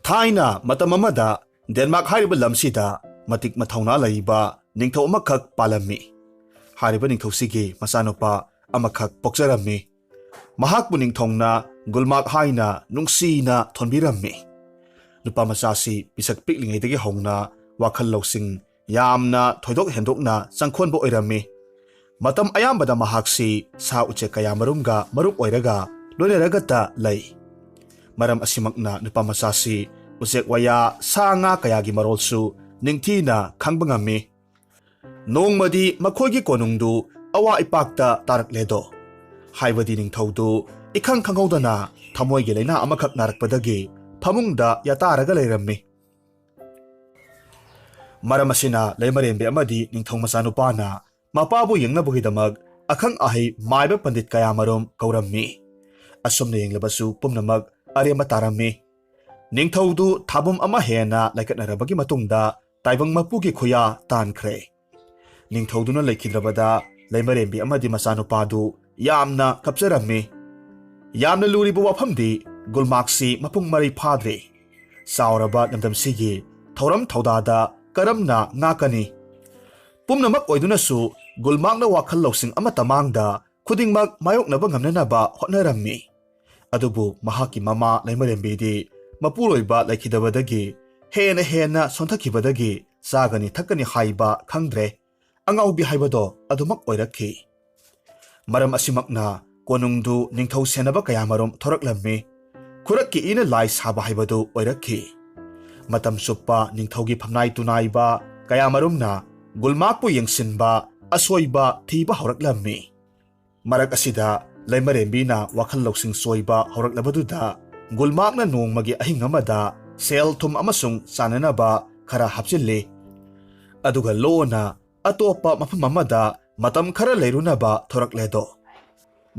ꯊꯥꯏꯅ ꯃꯇꯝ ꯑꯃꯗ ꯗꯦꯟꯃꯥꯔꯛ ꯍꯥꯏꯔꯤꯕ ꯂꯝꯁꯤꯗ ꯃꯇꯤꯛ ꯃꯊꯧꯅꯥ ꯂꯩꯕ ꯅꯤꯡꯊꯧ ꯑꯃꯈꯛ ꯄꯥꯜꯂꯝꯃꯤ꯫ ꯍꯥꯏꯔꯤꯕ ꯅꯤꯡꯊꯧꯁꯤꯒꯤ ꯃꯆꯥꯅꯨꯄꯥ ꯑꯃꯈꯛ ꯄꯣꯛꯆꯔꯝꯃꯤ꯫ ꯃꯍꯥꯛꯄꯨ ꯅꯤꯡꯊꯧꯅ ꯒꯨꯜꯃꯥꯛ ꯍꯥꯏꯅ ꯅꯨꯡꯁꯤꯅ ꯊꯣꯟꯕꯤꯔꯝꯃꯤ꯫ ꯅꯨꯄꯥ ꯃꯆꯥꯁꯤ ꯄꯤꯁꯛ ꯄꯤꯛꯂꯤꯉꯩꯗꯒꯤ ꯍꯧꯅ ꯋꯥꯈꯜ ꯂꯧꯁꯤꯡ ꯌꯥꯝꯅ ꯊꯣꯏꯗꯣꯛ ꯍꯦꯟꯗꯣꯛꯅ ꯆꯪꯈꯣꯟꯕ ꯑꯣꯏꯔꯝꯃꯤ꯫ ꯃꯇꯝ ꯑꯌꯥꯝꯕꯗ ꯃꯍꯥꯛꯁꯤ ꯁꯥ ꯎꯆꯦꯛ ꯀꯌꯥ ꯃꯔꯨꯝꯒ ꯃꯔꯨꯞ ꯑꯣꯏꯔꯒ ꯂꯣꯏꯅꯔꯒꯇ ꯂꯩ꯫ ꯃꯔꯝ ꯑꯁꯤꯃꯛꯅ ꯅꯨꯄꯥ ꯃꯆꯥꯁꯤ ꯎꯆꯦꯛ ꯋꯥꯌꯥ ꯁꯥ ꯉꯥ ꯀꯌꯥꯒꯤ ꯃꯔꯣꯜꯁꯨ ꯅꯤꯡꯊꯤꯅ ꯈꯪꯕ ꯉꯝꯃꯤ꯫ ꯅꯣꯡꯃꯗꯤ ꯃꯈꯣꯏꯒꯤ ꯀꯣꯅꯨꯡꯗꯨ ꯑꯋꯥ ꯏꯄꯥꯛꯇ ꯇꯥꯔꯛꯂꯦꯗꯣ꯫ ꯍꯥꯏꯕꯗꯤ ꯅꯤꯡꯊꯧꯗꯨ ꯏꯈꯪ ꯈꯪꯍꯧꯗꯅ ꯊꯃꯣꯏꯒꯤ ꯂꯩꯅꯥ ꯑꯃꯈꯛ ꯅꯥꯔꯛꯄꯗꯒꯤ ꯐꯃꯨꯡꯗ ꯌꯥꯇꯥꯔꯒ ꯂꯩꯔꯝꯃꯤ꯫ ꯃꯔꯝ ꯑꯁꯤꯅ ꯂꯩꯃꯔꯦꯟꯕꯤ ꯑꯃꯗꯤ ꯅꯤꯡꯊꯧ ꯃꯆꯥꯅꯨꯄꯥꯅ ꯃꯄꯥꯕꯨ ꯌꯦꯡꯅꯕꯒꯤꯗꯃꯛ ꯑꯈꯪ ꯑꯍꯩ ꯃꯥꯏꯕ ꯄꯟꯗꯤꯠ ꯀꯌꯥꯃꯔꯨꯝ ꯀꯧꯔꯝꯃꯤ꯫ ꯑꯁꯨꯝꯅ ꯌꯦꯡꯂꯕꯁꯨ ꯄꯨꯝꯅꯃꯛ ꯑꯔꯦꯝꯕ ꯇꯥꯔꯝꯃꯤ꯫ ꯅꯤꯡꯊꯧꯗꯨ ꯊꯥꯕꯨꯝ ꯑꯃ ꯍꯦꯟꯅ ꯂꯩꯀꯠꯅꯔꯕꯒꯤ ꯃꯇꯨꯡꯗ ꯇꯥꯏꯕꯪ ꯃꯄꯨꯒꯤ ꯈꯨꯌꯥ ꯇꯥꯟꯈ꯭ꯔꯦ꯫ ꯅꯤꯡꯊꯧꯗꯨꯅ ꯂꯩꯈꯤꯗ꯭ꯔꯕꯗ ꯂꯩꯃꯔꯦꯟꯕꯤ ꯑꯃꯗꯤ ꯃꯆꯥꯅꯨꯄꯥꯗꯨ ꯌꯥꯝꯅ ꯀꯞꯆꯔꯝꯃꯤ꯫ ꯌꯥꯝꯅ ꯂꯨꯔꯤꯕ ꯋꯥꯐꯝꯗꯤ ꯒꯨꯜꯃꯥꯛꯁꯤ ꯃꯄꯨꯡ ꯃꯔꯩ ꯐꯥꯗ꯭ꯔꯤ꯫ ꯆꯥꯎꯔꯕ ꯂꯝꯗꯝꯁꯤꯒꯤ ꯊꯧꯔꯝ ꯊꯧꯗꯥꯗ ꯀꯔꯝꯅ ꯉꯥꯛꯀꯅꯤ? ꯄꯨꯝꯅꯃꯛ ꯑꯣꯏꯗꯨꯅꯁꯨ ꯒꯨꯜꯃꯥꯛꯅ ꯋꯥꯈꯜ ꯂꯧꯁꯤꯡ ꯑꯃꯠꯇ ꯃꯥꯡꯗ ꯈꯨꯗꯤꯡꯃꯛ ꯃꯥꯌꯣꯛꯅꯕ ꯉꯝꯅꯅꯕ ꯍꯣꯠꯅꯔꯝꯃꯤ꯫ ꯑꯗꯨꯕꯨ ꯃꯍꯥꯛꯀꯤ ꯃꯃꯥ ꯂꯩꯃꯔꯦꯟꯕꯤꯗꯤ ꯃꯄꯨꯔꯣꯏꯕ ꯂꯩꯈꯤꯗꯕꯗꯒꯤ ꯍꯦꯟꯅ ꯁꯣꯟꯊꯈꯤꯕꯗꯒꯤ ꯆꯥꯒꯅꯤ ꯊꯛꯀꯅꯤ ꯍꯥꯏꯕ ꯈꯪꯗ꯭ꯔꯦ꯫ ꯑꯉꯥꯎꯕꯤ ꯍꯥꯏꯕꯗꯣ ꯑꯗꯨꯃꯛ ꯑꯣꯏꯔꯛꯈꯤ꯫ ꯃꯔꯝ ꯑꯁꯤꯃꯛꯅ ꯀꯣꯅꯨꯡꯗꯨ ꯅꯤꯡꯊꯧ ꯁꯦꯟꯅꯕ ꯀꯌꯥꯃꯔꯨꯝ ꯊꯣꯔꯛꯂꯝꯃꯤ꯫ ꯈꯨꯔꯛꯀꯤ ꯏꯅ ꯂꯥꯏ ꯁꯥꯕ ꯍꯥꯏꯕꯗꯨ ꯑꯣꯏꯔꯛꯈꯤ꯫ ꯃꯇꯝ ꯆꯨꯞꯄ ꯅꯤꯡꯊꯧꯒꯤ ꯐꯝꯅꯥꯏ ꯇꯨꯅꯥꯏꯕ ꯀꯌꯥꯃꯔꯨꯝꯅ ꯒꯨꯜꯃꯥꯛꯄꯨ ꯌꯦꯡꯁꯤꯟꯕ ꯑꯁꯣꯏꯕ ꯊꯤꯕ ꯍꯧꯔꯛꯂꯝꯃꯤ꯫ ꯃꯔꯛ ꯑꯁꯤꯗ ꯂꯩꯃꯔꯦꯟꯕꯤꯅ ꯋꯥꯈꯜ ꯂꯧꯁꯤꯡ ꯆꯣꯏꯕ ꯍꯧꯔꯛꯂꯕꯗꯨꯗ ꯒꯨꯜꯃꯥꯛꯅ ꯅꯣꯡꯃꯒꯤ ꯑꯍꯤꯡ ꯑꯃꯗ ꯁꯦꯜ ꯊꯨꯝ ꯑꯃꯁꯨꯡ ꯆꯥꯅꯅꯕ ꯈꯔ ꯍꯥꯞꯆꯤꯜꯂꯤ꯫ ꯑꯗꯨꯒ ꯂꯣꯟꯅ ꯑꯇꯣꯞꯄ ꯃꯐꯝ ꯑꯃꯗ ꯃꯇꯝ ꯈꯔ ꯂꯩꯔꯨꯅꯕ ꯊꯣꯔꯛꯂꯦꯗꯣ꯫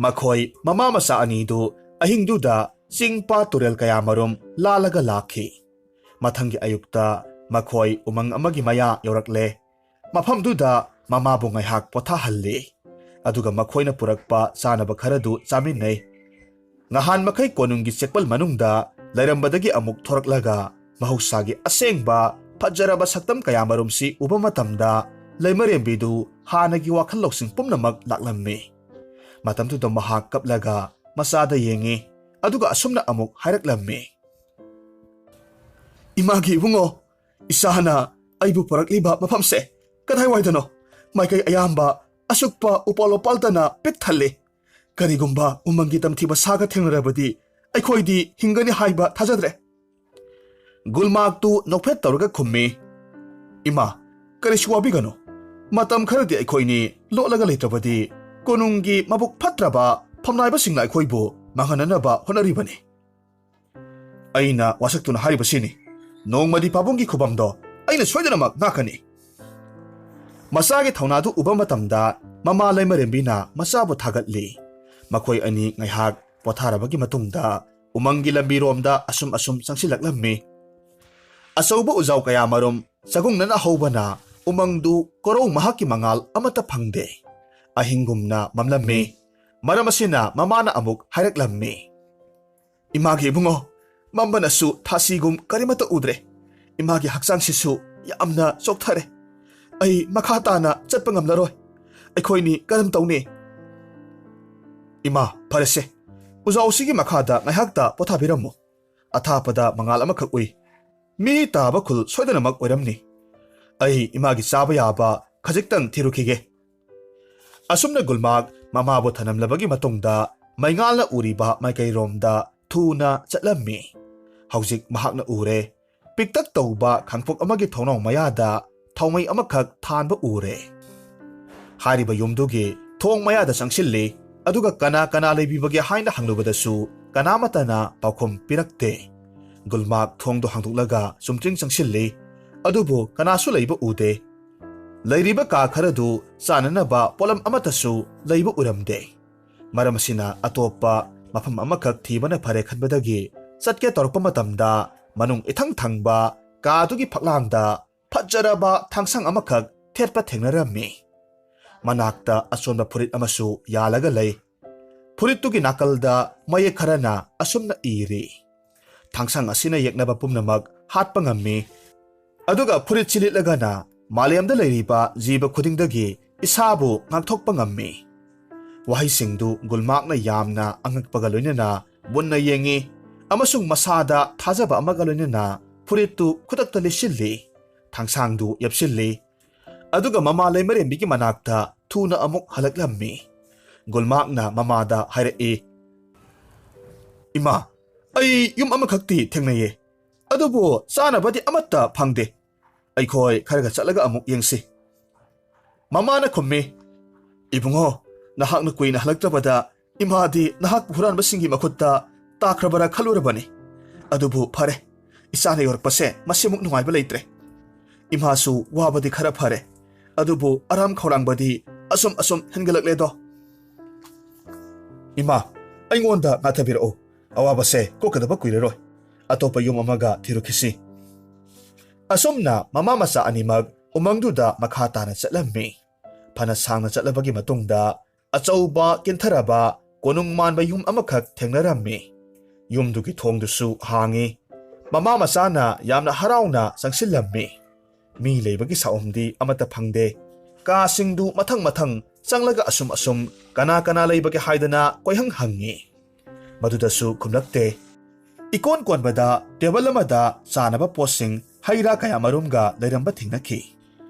ꯃꯈꯣꯏ ꯃꯃꯥ ꯃꯆꯥ ꯑꯅꯤꯗꯨ ꯑꯍꯤꯡꯗꯨꯗ ꯆꯤꯡ ꯄꯥ ꯇꯨꯔꯦꯜ ꯀꯌꯥꯃꯔꯨꯝ ꯂꯥꯜꯂꯒ ꯂꯥꯛꯈꯤ꯫ ꯃꯊꯪꯒꯤ ꯑꯌꯨꯛꯇ ꯃꯈꯣꯏ ꯎꯃꯪ ꯑꯃꯒꯤ ꯃꯌꯥ ꯌꯧꯔꯛꯂꯦ꯫ ꯃꯐꯝꯗꯨꯗ ꯃꯃꯥꯕꯨ ꯉꯥꯏꯍꯥꯛ ꯄꯣꯊꯥꯍꯜꯂꯤ꯫ ꯑꯗꯨꯒ ꯃꯈꯣꯏꯅ ꯄꯨꯔꯛꯄ ꯆꯥꯅꯕ ꯈꯔꯗꯨ ꯆꯥꯃꯤꯟꯅꯩ꯫ ꯉꯍꯥꯟ ꯃꯈꯩ ꯀꯣꯅꯨꯡꯒꯤ ꯆꯦꯛꯄꯜ ꯃꯅꯨꯡꯗ ꯂꯩꯔꯝꯕꯗꯒꯤ ꯑꯃꯨꯛ ꯊꯣꯔꯛꯂꯒ ꯃꯍꯧꯁꯥꯒꯤ ꯑꯁꯦꯡꯕ ꯐꯖꯔꯕ ꯁꯛꯇꯝ ꯀꯌꯥꯃꯔꯨꯝꯁꯤ ꯎꯕ ꯃꯇꯝꯗ ꯂꯩꯃꯔꯦꯟꯕꯤꯗꯨ ꯍꯥꯟꯅꯒꯤ ꯋꯥꯈꯜ ꯂꯧꯁꯤꯡ ꯄꯨꯝꯅꯃꯛ ꯂꯥꯛꯂꯝꯃꯤ꯫ ꯃꯇꯝꯗꯨꯗ ꯃꯍꯥꯛ ꯀꯞꯂꯒ ꯃꯆꯥꯗ ꯌꯦꯡꯉꯤ꯫ ꯑꯗꯨꯒ ꯑꯁꯨꯝꯅ ꯑꯃꯨꯛ ꯍꯥꯏꯔꯛꯂꯝꯃꯤ꯫ ꯏꯃꯥꯒꯤ ꯏꯕꯨꯡꯉꯣ, ꯏꯆꯥꯅ ꯑꯩꯕꯨ ꯄꯨꯔꯛꯂꯤꯕ ꯃꯐꯝꯁꯦ ꯀꯗꯥꯏꯋꯥꯏꯗꯅꯣ? ꯃꯥꯏꯀꯩ ꯑꯌꯥꯝꯕ ꯑꯁꯨꯛꯄ ꯎꯄꯥꯜ ꯋꯥꯄꯥꯜꯇꯅ ꯄꯤꯛ ꯊꯜꯂꯤ꯫ ꯀꯔꯤꯒꯨꯝꯕ ꯎꯃꯪꯒꯤ ꯇꯝꯊꯤꯕ ꯁꯥꯒ ꯊꯦꯡꯅꯔꯕꯗꯤ ꯑꯩꯈꯣꯏꯗꯤ ꯍꯤꯡꯒꯅꯤ ꯍꯥꯏꯕ ꯊꯥꯖꯗ꯭ꯔꯦ꯫ ꯒꯨꯜꯃꯥꯛꯇꯨ ꯅꯣꯛꯐꯦꯠ ꯇꯧꯔꯒ ꯈꯨꯝꯃꯤ꯫ ꯏꯃꯥ, ꯀꯔꯤꯁꯨ ꯋꯥꯕꯤꯒꯅꯨ꯫ ꯃꯇꯝ ꯈꯔꯗꯤ ꯑꯩꯈꯣꯏꯅꯤ ꯂꯣꯠꯂꯒ ꯂꯩꯇ꯭ꯔꯕꯗꯤ ꯀꯣꯅꯨꯡꯒꯤ ꯃꯕꯨꯛ ꯐꯠꯇ꯭ꯔꯕ ꯐꯝꯅꯥꯏꯕꯁꯤꯡꯅ ꯑꯩꯈꯣꯏꯕꯨ ꯃꯥꯡꯍꯟꯅꯅꯕ ꯍꯣꯠꯅꯔꯤꯕꯅꯤ꯫ ꯑꯩꯅ ꯋꯥꯁꯛꯇꯨꯅ ꯍꯥꯏꯔꯤꯕꯁꯤꯅꯤ, ꯅꯣꯡꯃꯗꯤ ꯄꯥꯕꯨꯡꯒꯤ ꯈꯨꯕꯝꯗꯣ ꯑꯩꯅ ꯁꯣꯏꯗꯅꯃꯛ ꯉꯥꯛꯀꯅꯤ꯫ ꯃꯆꯥꯒꯤ ꯊꯧꯅꯥꯗꯨ ꯎꯕ ꯃꯇꯝꯗ ꯃꯃꯥ ꯂꯩꯃꯔꯦꯟꯕꯤꯅ ꯃꯆꯥꯕꯨ ꯊꯥꯒꯠꯂꯤ꯫ ꯃꯈꯣꯏ ꯑꯅꯤ ꯉꯥꯏꯍꯥꯛ ꯄꯣꯊꯥꯔꯕꯒꯤ ꯃꯇꯨꯡꯗ ꯎꯃꯪꯒꯤ ꯂꯝꯕꯤꯔꯣꯝꯗ ꯑꯁꯨꯝ ꯆꯪꯁꯤꯜꯂꯛꯂꯝꯃꯤ꯫ ꯑꯆꯧꯕ ꯎꯖꯥꯎ ꯀꯌꯥꯃꯔꯨꯝ ꯆꯒꯨꯡꯅꯅ ꯍꯧꯕꯅ ꯎꯃꯪꯗꯨ ꯀꯣꯔꯧ ꯃꯍꯥꯛꯀꯤ ꯃꯉꯥꯜ ꯑꯃꯠꯇ ꯐꯪꯗꯦ꯫ ꯑꯍꯤꯡꯒꯨꯝꯅ ꯃꯝꯂꯝꯃꯤ꯫ ꯃꯔꯝ ꯑꯁꯤꯅ ꯃꯃꯥꯅ ꯑꯃꯨꯛ ꯍꯥꯏꯔꯛꯂꯝꯃꯤ꯫ ꯏꯃꯥꯒꯤ ꯏꯕꯨꯡꯉꯣ, ꯃꯝꯕꯅꯁꯨ ꯊꯥꯁꯤꯒꯨꯝ ꯀꯔꯤꯃꯠꯇ ꯎꯗ꯭ꯔꯦ꯫ ꯏꯃꯥꯒꯤ ꯍꯛꯆꯥꯡꯁꯤꯁꯨ ꯌꯥꯝꯅ ꯆꯣꯛꯊꯔꯦ꯫ ꯑꯩ ꯃꯈꯥ ꯇꯥꯅ ꯆꯠꯄ ꯉꯝꯂꯔꯣꯏ꯫ ꯑꯩꯈꯣꯏꯅꯤ ꯀꯔꯝ ꯇꯧꯅꯤ? ꯏꯃꯥ, ꯐꯔꯁꯦ, ꯎꯖꯥꯎꯁꯤꯒꯤ ꯃꯈꯥꯗ ꯉꯥꯏꯍꯥꯛꯇ ꯄꯣꯊꯥꯕꯤꯔꯝꯃꯨ꯫ ꯑꯊꯥꯞꯄꯗ ꯃꯉꯥꯜ ꯑꯃꯈꯛ ꯎꯏ꯫ ꯃꯤ ꯇꯥꯕ ꯈꯨꯜ ꯁꯣꯏꯗꯅꯃꯛ ꯑꯣꯏꯔꯝꯅꯤ꯫ ꯑꯩ ꯏꯃꯥꯒꯤ ꯆꯥꯕ ꯌꯥꯕ ꯈꯖꯤꯛꯇꯪ ꯊꯤꯔꯨꯈꯤꯒꯦ꯫ ꯑꯁꯨꯝꯅ ꯒꯨꯜꯃꯥꯛ ꯃꯃꯥꯕꯨ ꯊꯅꯝꯂꯕꯒꯤ ꯃꯇꯨꯡꯗ ꯃꯩꯉꯥꯜꯅ ꯎꯔꯤꯕ ꯃꯥꯏꯀꯩꯔꯣꯝꯗ ꯊꯨꯅ ꯆꯠꯂꯝꯃꯤ꯫ ꯍꯧꯖꯤꯛ ꯃꯍꯥꯛꯅ ꯎꯔꯦ꯫ ꯄꯤꯛꯇꯛ ꯇꯧꯕ ꯈꯥꯡꯄꯣꯛ ꯑꯃꯒꯤ ꯊꯣꯡꯅꯥꯎ ꯃꯌꯥꯗ ꯊꯥꯎꯃꯩ ꯑꯃꯈꯛ ꯊꯥꯟꯕ ꯎꯔꯦ꯫ ꯍꯥꯏꯔꯤꯕ ꯌꯨꯝꯗꯨꯒꯤ ꯊꯣꯡ ꯃꯌꯥꯗ ꯆꯪꯁꯤꯜꯂꯤ꯫ ꯑꯗꯨꯒ ꯀꯅꯥ ꯂꯩꯕꯤꯕꯒꯦ ꯍꯥꯏꯅ ꯍꯪꯂꯨꯕꯗꯁꯨ ꯀꯅꯥꯃꯠꯇꯅ ꯄꯥꯎꯈꯨꯝ ꯄꯤꯔꯛꯇꯦ꯫ ꯒꯨꯜꯃꯥꯛ ꯊꯣꯡꯗꯣ ꯍꯥꯡꯗꯣꯛꯂꯒ ꯆꯨꯝꯇ꯭ꯔꯤꯡ ꯆꯪꯁꯤꯜꯂꯤ꯫ ꯑꯗꯨꯕꯨ ꯀꯅꯥꯁꯨ ꯂꯩꯕ ꯎꯗꯦ꯫ ꯂꯩꯔꯤꯕ ꯀꯥ ꯈꯔꯗꯨ ꯆꯥꯅꯅꯕ ꯄꯣꯠꯂꯝ ꯑꯃꯠꯇꯁꯨ ꯂꯩꯕ ꯎꯔꯝꯗꯦ꯫ ꯃꯔꯝ ꯑꯁꯤꯅ ꯑꯇꯣꯞꯄ ꯃꯐꯝ ꯑꯃꯈꯛ ꯊꯤꯕꯅ ꯐꯔꯦ ꯈꯟꯕꯗꯒꯤ ꯆꯠꯀꯦ ꯇꯧꯔꯛꯄ ꯃꯇꯝꯗ ꯃꯅꯨꯡ ꯏꯊꯪ ꯊꯪꯕ ꯀꯥꯗꯨꯒꯤ ꯐꯛꯂꯥꯡꯗ ꯐꯖꯔꯕ ꯊꯥꯡꯁꯪ ꯑꯃꯈꯛ ꯊꯦꯠꯄ ꯊꯦꯡꯅꯔꯝꯃꯤ꯫ ꯃꯅꯥꯛꯇ ꯑꯆꯣꯟꯕ ꯐꯨꯔꯤꯠ ꯑꯃꯁꯨ ꯌꯥꯜꯂꯒ ꯂꯩ꯫ ꯐꯨꯔꯤꯠꯇꯨꯒꯤ ꯅꯥꯀꯜꯗ ꯃꯌꯦꯛ ꯈꯔꯅ ꯑꯁꯨꯝꯅ ꯏꯔꯤ꯫ ꯊꯥꯡꯁꯥꯡ ꯑꯁꯤꯅ ꯌꯦꯛꯅꯕ ꯄꯨꯝꯅꯃꯛ ꯍꯥꯠꯄ ꯉꯝꯃꯤ ꯑꯗꯨꯒ ꯐꯨꯔꯤꯠ ꯆꯤꯂꯤꯠꯂꯒꯅ ꯃꯥꯂꯦꯝꯗ ꯂꯩꯔꯤꯕ ꯖꯤꯕ ꯈꯨꯗꯤꯡꯗꯒꯤ ꯏꯁꯥꯕꯨ ꯉꯥꯛꯊꯣꯛꯄ ꯉꯝꯃꯤ ꯋꯥꯍꯩꯁꯤꯡꯗꯨ ꯒꯨꯜꯃꯥꯛꯅ ꯌꯥꯝꯅ ꯑꯉꯛꯄꯒ ꯂꯣꯏꯅꯅ ꯃꯨꯟꯅ ꯌꯦꯡꯉꯤ ꯑꯃꯁꯨꯡ ꯃꯁꯥꯗ ꯊꯥꯖꯕ ꯑꯃꯒ ꯂꯣꯏꯅꯅ ꯐꯨꯔꯤꯠꯇꯨ ꯈꯨꯗꯛꯇ ꯂꯤꯠꯁꯤꯜꯂꯤ ꯊꯥꯡꯁꯥꯡꯗꯨ ꯌꯦꯞꯁꯤꯜꯂꯤ ꯑꯗꯨꯒ ꯃꯃꯥ ꯂꯩꯃꯔꯦꯝꯕꯤꯒꯤ ꯃꯅꯥꯛꯇ ꯊꯨꯅ ꯑꯃꯨꯛ ꯍꯜꯂꯛꯂꯝꯃꯤ ꯒꯨꯜꯃꯥꯛꯅ ꯃꯃꯥꯗ ꯍꯥꯏꯔꯛꯏ ꯏꯃꯥ ꯑꯩ ꯌꯨꯝ ꯑꯃꯈꯛꯇꯤ ꯊꯦꯡꯅꯩꯌꯦ ꯑꯗꯨꯕꯨ ꯆꯥꯅꯕꯗꯤ ꯑꯃꯠꯇ ꯐꯪꯗꯦ ꯑꯩꯈꯣꯏ ꯈꯔꯒ ꯆꯠꯂꯒ ꯑꯃꯨꯛ ꯌꯦꯡꯁꯤ ꯃꯃꯥꯅ ꯈꯨꯝꯃꯤ ꯏꯕꯨꯡꯉꯣ ꯅꯍꯥꯛꯅ ꯀꯨꯏꯅ ꯍꯜꯂꯛꯇꯕꯗ ꯏꯃꯥꯗꯤ ꯅꯍꯥꯛꯄꯨ ꯍꯨꯔꯥꯟꯕꯁꯤꯡꯒꯤ ꯃꯈꯨꯠꯇ ꯇꯥꯈ꯭ꯔꯕꯔꯥ ꯈꯜꯂꯨꯔꯕꯅꯤ ꯑꯗꯨꯕꯨ ꯐꯔꯦ ꯏꯆꯥꯅ ꯌꯧꯔꯛꯄꯁꯦ ꯃꯁꯤꯃꯨꯛ ꯅꯨꯡꯉꯥꯏꯕ ꯂꯩꯇ꯭ꯔꯦ ꯏꯃꯥꯁꯨ ꯋꯥꯕꯗꯤ ꯈꯔ ꯐꯔꯦ ꯑꯗꯨꯕꯨ ꯑꯔꯥꯝ ꯈꯧꯔꯥꯡꯕꯗꯤ ꯑꯁꯨꯝ ꯍꯦꯟꯒꯠꯂꯛꯂꯦꯗꯣ ꯏꯃꯥ ꯑꯩꯉꯣꯟꯗ ꯉꯥꯊꯕꯤꯔꯛꯎ ꯑꯋꯥꯕꯁꯦ ꯀꯣꯛꯀꯗꯕ ꯀꯨꯏꯔꯔꯣꯏ ꯑꯇꯣꯞꯄ ꯌꯨꯝ ꯑꯃꯒ ꯊꯤꯔꯨꯈꯤꯁꯤ ꯑꯁꯨꯝꯅ ꯃꯃꯥ ꯃꯆꯥ ꯑꯅꯤꯃꯛ ꯎꯃꯪꯗꯨꯗ ꯃꯈꯥ ꯇꯥꯅ ꯆꯠꯂꯝꯃꯤ ꯐꯅ ꯁꯥꯡꯅ ꯆꯠꯂꯕꯒꯤ ꯃꯇꯨꯡꯗ ꯑꯆꯧꯕ ꯀꯤꯟꯊꯔꯕ ꯀꯣꯅꯨꯡ ꯃꯥꯟꯕ ꯌꯨꯝ ꯑꯃꯈꯛ ꯊꯦꯡꯅꯔꯝꯃꯤ ꯌꯨꯝꯗꯨꯒꯤ ꯊꯣꯡꯗꯨꯁꯨ ꯍꯥꯡꯉꯤ ꯃꯃꯥ ꯃꯆꯥꯅ ꯌꯥꯝꯅ ꯍꯔꯥꯎꯅ ꯆꯪꯁꯤꯜꯂꯝꯃꯤ ꯃꯤ ꯂꯩꯕꯒꯤ ꯁꯥꯎꯝꯗꯤ ꯑꯃꯠꯇ ꯐꯪꯗꯦ ꯀꯥꯁꯤꯡꯗꯨ ꯃꯊꯪ ꯆꯪꯂꯒ ꯑꯁꯨꯝ ꯀꯅꯥ ꯂꯩꯕꯒꯦ ꯍꯥꯏꯗꯅ ꯀꯣꯏꯍꯪ ꯍꯪꯉꯤ ꯃꯗꯨꯗꯁꯨ ꯈꯨꯝꯂꯛꯇꯦ ꯏꯀꯣꯟ ꯀꯣꯟꯕꯗ ꯇꯦꯕꯜ ꯑꯃꯗ ꯆꯥꯅꯕ ꯄꯣꯠꯁꯤꯡ ꯍꯩ ꯔꯥ ꯀꯌꯥ ꯃꯔꯨꯝꯒ ꯂꯩꯔꯝꯕ ꯊꯦꯡꯅꯈꯤ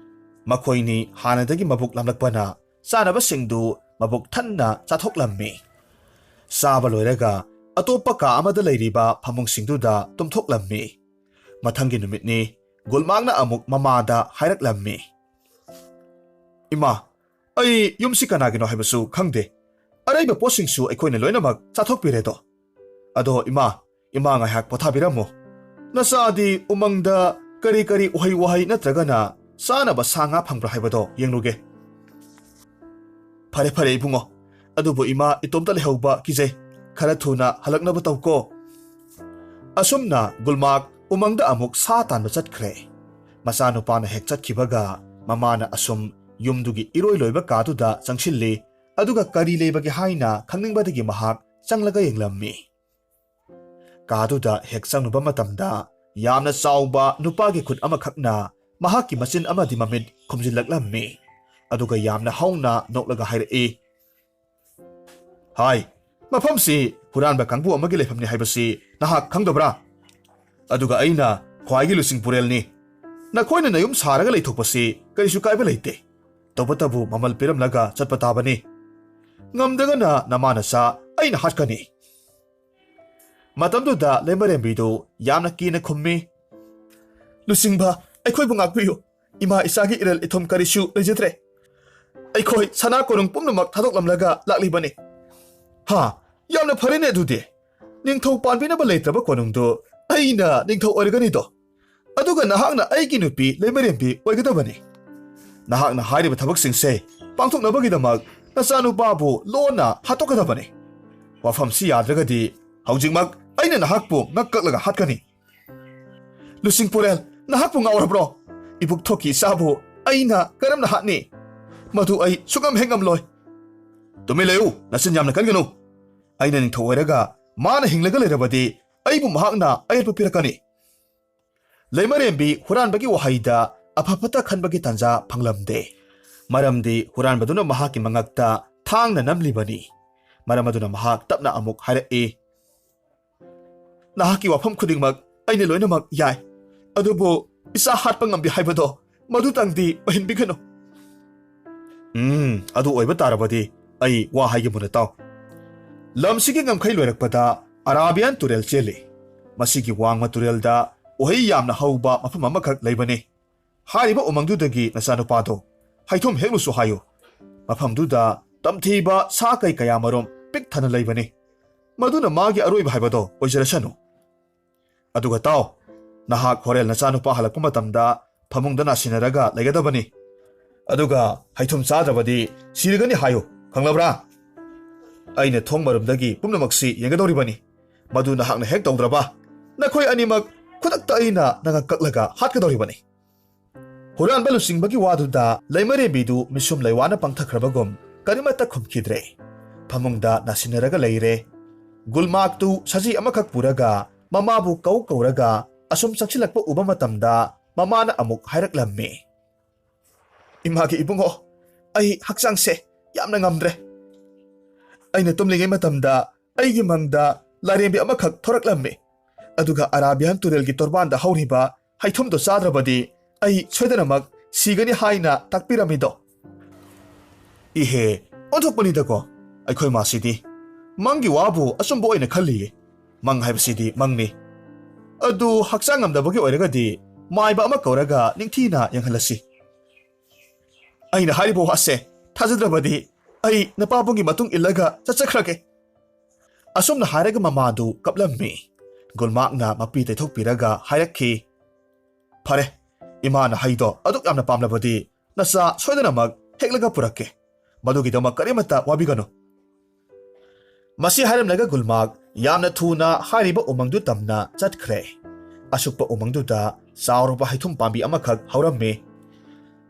ꯃꯈꯣꯏꯅꯤ ꯍꯥꯟꯅꯗꯒꯤ ꯃꯕꯨꯛ ꯂꯥꯝꯂꯛꯄꯅ ꯆꯥꯅꯕꯁꯤꯡꯗꯨ ꯃꯕꯨꯛ ꯊꯟꯅ ꯆꯥꯊꯣꯛꯂꯝꯃꯤ ꯆꯥꯕ ꯂꯣꯏꯔꯒ ꯑꯇꯣꯞꯄ ꯀꯥ ꯑꯃꯗ ꯂꯩꯔꯤꯕ ꯐꯃꯨꯡꯁꯤꯡꯗꯨꯗ ꯇꯨꯝꯊꯣꯛꯂꯝꯃꯤ ꯃꯊꯪꯒꯤ ꯅꯨꯃꯤꯠꯅꯤ ꯒꯨꯜꯃꯥꯛꯅ ꯑꯃꯨꯛ ꯃꯃꯥꯗ ꯍꯥꯏꯔꯛꯂꯝꯃꯤ ꯏꯃꯥ ꯑꯩ ꯌꯨꯝꯁꯤ ꯀꯅꯥꯒꯤꯅꯣ ꯍꯥꯏꯕꯁꯨ ꯈꯪꯗꯦ ꯑꯔꯩꯕ ꯄꯣꯠꯁꯤꯡꯁꯨ ꯑꯩꯈꯣꯏꯅ ꯂꯣꯏꯅꯃꯛ ꯆꯥꯊꯣꯛꯄꯤꯔꯦꯗꯣ ꯑꯗꯣ ꯏꯃꯥ ꯉꯥꯏꯍꯥꯛ ꯄꯣꯊꯥꯕꯤꯔꯝꯃꯣ ꯅꯆꯥꯗꯤ ꯎꯃꯪꯗ ꯀꯔꯤ ꯎꯍꯩ ꯋꯥꯍꯩ ꯅꯠꯇ꯭ꯔꯒꯅ ꯆꯥꯅꯕ ꯁꯥ ꯉꯥ ꯐꯪꯕ꯭ꯔꯥ ꯍꯥꯏꯕꯗꯣ ꯌꯦꯡꯂꯨꯒꯦ ꯐꯔꯦ ꯏꯕꯨꯡꯉꯣ ꯑꯗꯨꯕꯨ ꯏꯃꯥ ꯏꯇꯣꯝꯇ ꯂꯩꯍꯧꯕ ꯀꯤꯖꯩ ꯈꯔ ꯊꯨꯅ ꯍꯜꯂꯛꯅꯕ ꯇꯧꯀꯣ ꯑꯁꯨꯝꯅ ꯒꯨꯜꯃꯥꯛ ꯎꯃꯪꯗ ꯑꯃꯨꯛ ꯁꯥ ꯇꯥꯟꯕ ꯆꯠꯈ꯭ꯔꯦ ꯃꯆꯥꯅꯨꯄꯥꯅ ꯍꯦꯛ ꯆꯠꯈꯤꯕꯒ ꯃꯃꯥꯅ ꯑꯁꯨꯝ ꯌꯨꯝꯗꯨꯒꯤ ꯏꯔꯣꯏ ꯂꯣꯏꯕ ꯀꯥꯗꯨꯗ ꯆꯪꯁꯤꯜꯂꯤ ꯑꯗꯨꯒ ꯀꯔꯤ ꯂꯩꯕꯒꯦ ꯍꯥꯏꯅ ꯈꯪꯅꯤꯡꯕꯗꯒꯤ ꯃꯍꯥꯛ ꯆꯪꯂꯒ ꯌꯦꯡꯂꯝꯃꯤ ꯀꯥꯗꯨꯗ ꯍꯦꯛ ꯆꯪꯂꯨꯕ ꯃꯇꯝꯗ ꯌꯥꯝꯅ ꯆꯥꯎꯕ ꯅꯨꯄꯥꯒꯤ ꯈꯨꯠ ꯑꯃꯈꯛꯅ ꯃꯍꯥꯛꯀꯤ ꯃꯆꯤꯟ ꯑꯃꯗꯤ ꯃꯃꯤꯠ ꯈꯨꯝꯖꯤꯜꯂꯛꯂꯝꯃꯤ ꯑꯗꯨꯒ ꯌꯥꯝꯅ ꯍꯧꯅ ꯅꯣꯛꯂꯒ ꯍꯥꯏꯔꯛꯏ ꯍꯥꯏ ꯃꯐꯝꯁꯤ ꯍꯨꯔꯥꯟꯕ ꯀꯥꯡꯕꯨ ꯑꯃꯒꯤ ꯂꯩꯐꯝꯅꯤ ꯍꯥꯏꯕꯁꯤ ꯅꯍꯥꯛ ꯈꯪꯗꯕ꯭ꯔꯥ ꯑꯗꯨꯒ ꯑꯩꯅ ꯈ꯭ꯋꯥꯏꯒꯤ ꯂꯨꯆꯤꯡ ꯄꯨꯔꯦꯜꯅꯤ ꯅꯈꯣꯏꯅ ꯅꯌꯨꯝ ꯁꯥꯔꯒ ꯂꯩꯊꯣꯛꯄꯁꯤ ꯀꯔꯤꯁꯨ ꯀꯥꯏꯕ ꯂꯩꯇꯦ ꯇꯧꯕꯇꯕꯨ ꯃꯃꯜ ꯄꯤꯔꯝꯂꯒ ꯆꯠꯄ ꯇꯥꯕꯅꯤ ꯉꯝꯗ꯭ꯔꯒꯅ ꯅꯃꯥꯅꯆꯥ ꯑꯩꯅ ꯍꯥꯠꯀꯅꯤ ꯃꯇꯝꯗꯨꯗ ꯂꯩꯃꯔꯦꯝꯕꯤꯗꯨ ꯌꯥꯝꯅ ꯀꯤꯅ ꯈꯨꯝꯃꯤ ꯂꯨꯆꯤꯡꯕ ꯑꯩꯈꯣꯏꯕꯨ ꯉꯥꯛꯄꯤꯌꯨ ꯏꯃꯥ ꯏꯆꯥꯒꯤ ꯏꯔꯜ ꯏꯊꯨꯝ ꯀꯔꯤꯁꯨ ꯂꯩꯖꯗ꯭ꯔꯦ ꯑꯩꯈꯣꯏ ꯁꯅꯥ ꯀꯣꯅꯨꯡ ꯄꯨꯝꯅꯃꯛ ꯊꯥꯗꯣꯛꯂꯝꯂꯒ ꯂꯥꯛꯂꯤꯕꯅꯤ ꯌꯥꯝꯅ ꯐꯔꯦꯅꯦ ꯑꯗꯨꯗꯤ ꯅꯤꯡꯊꯧ ꯄꯥꯟꯕꯤꯅꯕ ꯂꯩꯇ꯭ꯔꯕ ꯀꯣꯅꯨꯡꯗꯨ ꯑꯩꯅ ꯅꯤꯡꯊꯧ ꯑꯣꯏꯔꯒꯅꯤꯗꯣ ꯑꯗꯨꯒ ꯅꯍꯥꯛꯅ ꯑꯩꯒꯤ ꯅꯨꯄꯤ ꯂꯩꯃꯔꯦꯝꯕꯤ ꯑꯣꯏꯒꯗꯕꯅꯤ ꯅꯍꯥꯛꯅ ꯍꯥꯏꯔꯤꯕ ꯊꯕꯛꯁꯤꯡꯁꯦ ꯄꯥꯡꯊꯣꯛꯅꯕꯒꯤꯗꯃꯛ ꯅꯆꯥꯅꯨꯄꯥꯕꯨ ꯂꯣꯟꯅ ꯍꯥꯠꯇꯣꯛꯀꯗꯕꯅꯤ ꯋꯥꯐꯝꯁꯤ ꯌꯥꯗ꯭ꯔꯒꯗꯤ ꯍꯧꯖꯤꯛꯃꯛ ꯑꯩꯅ ꯅꯍꯥꯛꯄꯨ ꯉꯛ ꯀꯛꯂꯒ ꯍꯥꯠꯀꯅꯤ ꯂꯨꯆꯤꯡ ꯄꯨꯔꯦꯜ ꯅꯍꯥꯛꯄꯨ ꯉꯥꯎꯔꯕ꯭ꯔꯣ ꯏꯕꯨꯛ ꯊꯣꯛꯀꯤ ꯏꯆꯥꯕꯨ ꯑꯩꯅ ꯀꯔꯝꯅ ꯍꯥꯠꯅꯤ ꯃꯗꯨ ꯑꯩ ꯁꯨꯡꯉꯝ ꯍꯦꯛ ꯉꯝꯂꯣꯏ ꯇꯨꯃꯤꯟ ꯂꯩꯌꯨ ꯅꯆꯤꯟ ꯌꯥꯝꯅ ꯀꯟꯒꯅꯨ ꯑꯩꯅ ꯅꯤꯡꯊꯧ ꯑꯣꯏꯔꯒ ꯃꯥꯅ ꯍꯤꯡꯂꯒ ꯂꯩꯔꯕꯗꯤ ꯑꯩꯕꯨ ꯃꯍꯥꯛꯅ ꯑꯌꯦꯠꯄ ꯄꯤꯔꯛꯀꯅꯤ ꯂꯩꯃꯔꯦꯝꯕꯤ ꯍꯨꯔꯥꯟꯕꯒꯤ ꯋꯥꯍꯩꯗ ꯑꯐ ꯈꯟꯕꯒꯤ ꯇꯥꯟꯖꯥ ꯐꯪꯂꯝꯗꯦ ꯃꯔꯝꯗꯤ ꯍꯨꯔꯥꯟꯕꯗꯨꯅ ꯃꯍꯥꯛꯀꯤ ꯃꯉꯛꯇ ꯊꯥꯡꯅ ꯅꯝꯂꯤꯕꯅꯤ ꯃꯔꯝ ꯑꯗꯨꯅ ꯃꯍꯥꯛ ꯇꯞꯅ ꯑꯃꯨꯛ ꯍꯥꯏꯔꯛꯏ ꯅꯍꯥꯛꯀꯤ ꯋꯥꯐꯝ ꯈꯨꯗꯤꯡꯃꯛ ꯑꯩꯅ ꯂꯣꯏꯅꯃꯛ ꯌꯥꯏ ꯑꯗꯨꯕꯨ ꯏꯆꯥ ꯍꯥꯠꯄ ꯉꯝꯕꯤ ꯍꯥꯏꯕꯗꯣ ꯃꯗꯨꯇꯪꯗꯤ ꯑꯣꯏꯍꯟꯕꯤꯒꯅꯨ ꯑꯗꯨ ꯑꯣꯏꯕ ꯇꯥꯔꯕꯗꯤ ꯑꯩ ꯋꯥ ꯍꯥꯏꯒꯦ ꯃꯨꯟꯅ ꯇꯥꯎ ꯂꯝꯁꯤꯒꯤ ꯉꯝꯈꯩ ꯂꯣꯏꯔꯛꯄꯗ ꯑꯔꯥꯕꯤꯌꯥꯟ ꯇꯨꯔꯦꯜ ꯆꯦꯜꯂꯤ ꯃꯁꯤꯒꯤ ꯋꯥꯡꯃ ꯇꯨꯔꯦꯜꯗ ꯎꯍꯩ ꯌꯥꯝꯅ ꯍꯧꯕ ꯃꯐꯝ ꯑꯃꯈꯛ ꯂꯩꯕꯅꯤ ꯍꯥꯏꯔꯤꯕ ꯎꯃꯪꯗꯨꯗꯒꯤ ꯅꯆꯥꯅꯨꯄꯥꯗꯣ ꯍꯩꯊꯨꯝ ꯍꯦꯛꯂꯨꯁꯨ ꯍꯥꯏꯌꯨ ꯃꯐꯝꯗꯨꯗ ꯇꯝꯊꯤꯕ ꯁꯥ ꯀꯩ ꯀꯌꯥ ꯃꯔꯨꯝ ꯄꯤꯛ ꯊꯟꯅ ꯂꯩꯕꯅꯤ ꯃꯗꯨꯅ ꯃꯥꯒꯤ ꯑꯔꯣꯏꯕ ꯍꯥꯏꯕꯗꯣ ꯑꯣꯏꯖꯔꯁꯅꯨ ꯑꯗꯨꯒ ꯇꯥꯎ ꯅꯍꯥꯛ ꯍꯣꯔꯦꯟ ꯅꯆꯥꯅꯨꯄꯥ ꯍꯜꯂꯛꯄ ꯃꯇꯝꯗ ꯐꯃꯨꯡꯗ ꯅꯥꯁꯤꯟꯅꯔꯒ ꯂꯩꯒꯗꯕꯅꯤ ꯑꯗꯨꯒ ꯍꯩꯊꯨꯝ ꯆꯥꯗ꯭ꯔꯕꯗꯤ ꯁꯤꯔꯒꯅꯤ ꯍꯥꯏꯌꯨ ꯈꯪꯂꯕ꯭ꯔꯥ ꯑꯩꯅ ꯊꯣꯡ ꯃꯔꯨꯝꯗꯒꯤ ꯄꯨꯝꯅꯃꯛꯁꯤ ꯌꯦꯡꯒꯗꯧꯔꯤꯕꯅꯤ ꯃꯗꯨ ꯅꯍꯥꯛꯅ ꯍꯦꯛ ꯇꯧꯗ꯭ꯔꯕ ꯅꯈꯣꯏ ꯑꯅꯤꯃꯛ ꯈꯨꯗꯛꯇ ꯑꯩꯅ ꯅꯉꯛ ꯀꯛꯂꯒ ꯍꯥꯠꯀꯗꯧꯔꯤꯕꯅꯤ ꯍꯨꯔꯥꯟꯕ ꯂꯨꯆꯤꯡꯕꯒꯤ ꯋꯥꯗꯨꯗ ꯂꯩꯃꯔꯦꯝꯕꯤꯗꯨ ꯃꯤꯁꯨꯝ ꯂꯩꯋꯥꯅ ꯄꯪꯊꯈ꯭ꯔꯕꯒꯨꯝ ꯀꯔꯤꯃꯠꯇ ꯈꯨꯝꯈꯤꯗ꯭ꯔꯦ ꯐꯃꯨꯡꯗ ꯅꯥꯁꯤꯟꯅꯔꯒ ꯂꯩꯔꯦ ꯒꯨꯜꯃꯥꯛꯇꯨ ꯁꯖꯤ ꯑꯃꯈꯛ ꯄꯨꯔꯒ ꯃꯃꯥꯕꯨ ꯀꯧꯔꯒ ꯑꯁꯨꯝ ꯆꯪꯁꯤꯜꯂꯛꯄ ꯎꯕ ꯃꯇꯝꯗ ꯃꯃꯥꯅ ꯑꯃꯨꯛ ꯍꯥꯏꯔꯛꯂꯝꯃꯤ, "ꯏꯃꯥꯒꯤ ꯏꯕꯨꯡꯉꯣ, ꯑꯩ ꯍꯛꯆꯥꯡꯁꯦ ꯌꯥꯝꯅ ꯉꯝꯗ꯭ꯔꯦ꯫ ꯑꯩꯅ ꯇꯨꯝꯂꯤꯉꯩ ꯃꯇꯝꯗ ꯑꯩꯒꯤ ꯃꯪꯗ ꯂꯥꯏꯔꯦꯝꯕꯤ ꯑꯃꯈꯛ ꯊꯣꯔꯛꯂꯝꯃꯤ, ꯑꯗꯨꯒ ꯑꯔꯥꯕꯤꯌꯥꯟ ꯇꯨꯔꯦꯜꯒꯤ ꯇꯣꯔꯕꯥꯟꯗ ꯍꯧꯔꯤꯕ ꯍꯩꯊꯨꯝꯗꯣ ꯆꯥꯗ꯭ꯔꯕꯗꯤ ꯑꯩ ꯁꯣꯏꯗꯅꯃꯛ ꯁꯤꯒꯅꯤ ꯍꯥꯏꯅ ꯇꯥꯛꯄꯤꯔꯝꯃꯤꯗꯣ." "ꯏꯍꯦ, ꯑꯣꯟꯊꯣꯛꯄꯅꯤꯗꯀꯣ ꯑꯩꯈꯣꯏ ꯃꯥꯁꯤꯗꯤ, ꯃꯪꯒꯤ ꯋꯥꯕꯨ ꯑꯆꯨꯝꯕ ꯑꯣꯏꯅ ꯈꯜꯂꯤꯌꯦ꯫ ꯃꯪ ꯍꯥꯏꯕꯁꯤꯗꯤ ꯃꯪꯅꯤ꯫ ꯑꯗꯨ ꯍꯛꯆꯥꯡ ꯉꯝꯗꯕꯒꯤ ꯑꯣꯏꯔꯒꯗꯤ ꯃꯥꯏꯕ ꯑꯃ ꯀꯧꯔꯒ ꯅꯤꯡꯊꯤꯅ ꯌꯦꯡꯍꯜꯂꯁꯤ꯫ ꯑꯩꯅ ꯍꯥꯏꯔꯤꯕ ꯋꯥꯁꯦ ꯊꯥꯖꯗ꯭ꯔꯕꯗꯤ ꯑꯩ ꯅꯄꯥꯕꯨꯡꯒꯤ ꯃꯇꯨꯡ ꯏꯜꯂꯒ ꯆꯠꯆꯈ꯭ꯔꯒꯦ." ꯑꯁꯨꯝꯅ ꯍꯥꯏꯔꯒ ꯃꯃꯥꯗꯨ ꯀꯞꯂꯝꯃꯤ꯫ ꯒꯨꯜꯃꯥꯛꯅ ꯃꯄꯤ ꯇꯩꯊꯣꯛꯄꯤꯔꯒ ꯍꯥꯏꯔꯛꯈꯤ, "ꯐꯔꯦ, ꯏꯃꯥꯅ ꯍꯩꯗꯣ ꯑꯗꯨꯛ ꯌꯥꯝꯅ ꯄꯥꯝꯂꯕꯗꯤ ꯅꯆꯥ ꯁꯣꯏꯗꯅꯃꯛ ꯍꯦꯛꯂꯒ ꯄꯨꯔꯛꯀꯦ꯫ ꯃꯗꯨꯒꯤꯗꯃꯛ ꯀꯔꯤꯃꯠꯇ ꯋꯥꯕꯤꯒꯅꯨ." ꯃꯁꯤ ꯍꯥꯏꯔꯝꯂꯒ ꯒꯨꯜꯃꯥꯛ ꯌꯥꯝꯅ ꯊꯨꯅ ꯍꯥꯏꯔꯤꯕ ꯎꯃꯪꯗꯨ ꯇꯝꯅ ꯆꯠꯈ꯭ꯔꯦ꯫ ꯑꯁꯨꯛꯄ ꯎꯃꯪꯗꯨꯗ ꯆꯥꯎꯔꯕ ꯍꯩꯊꯨꯝ ꯄꯥꯝꯕꯤ ꯑꯃꯈꯛ ꯍꯧꯔꯝꯃꯤ꯫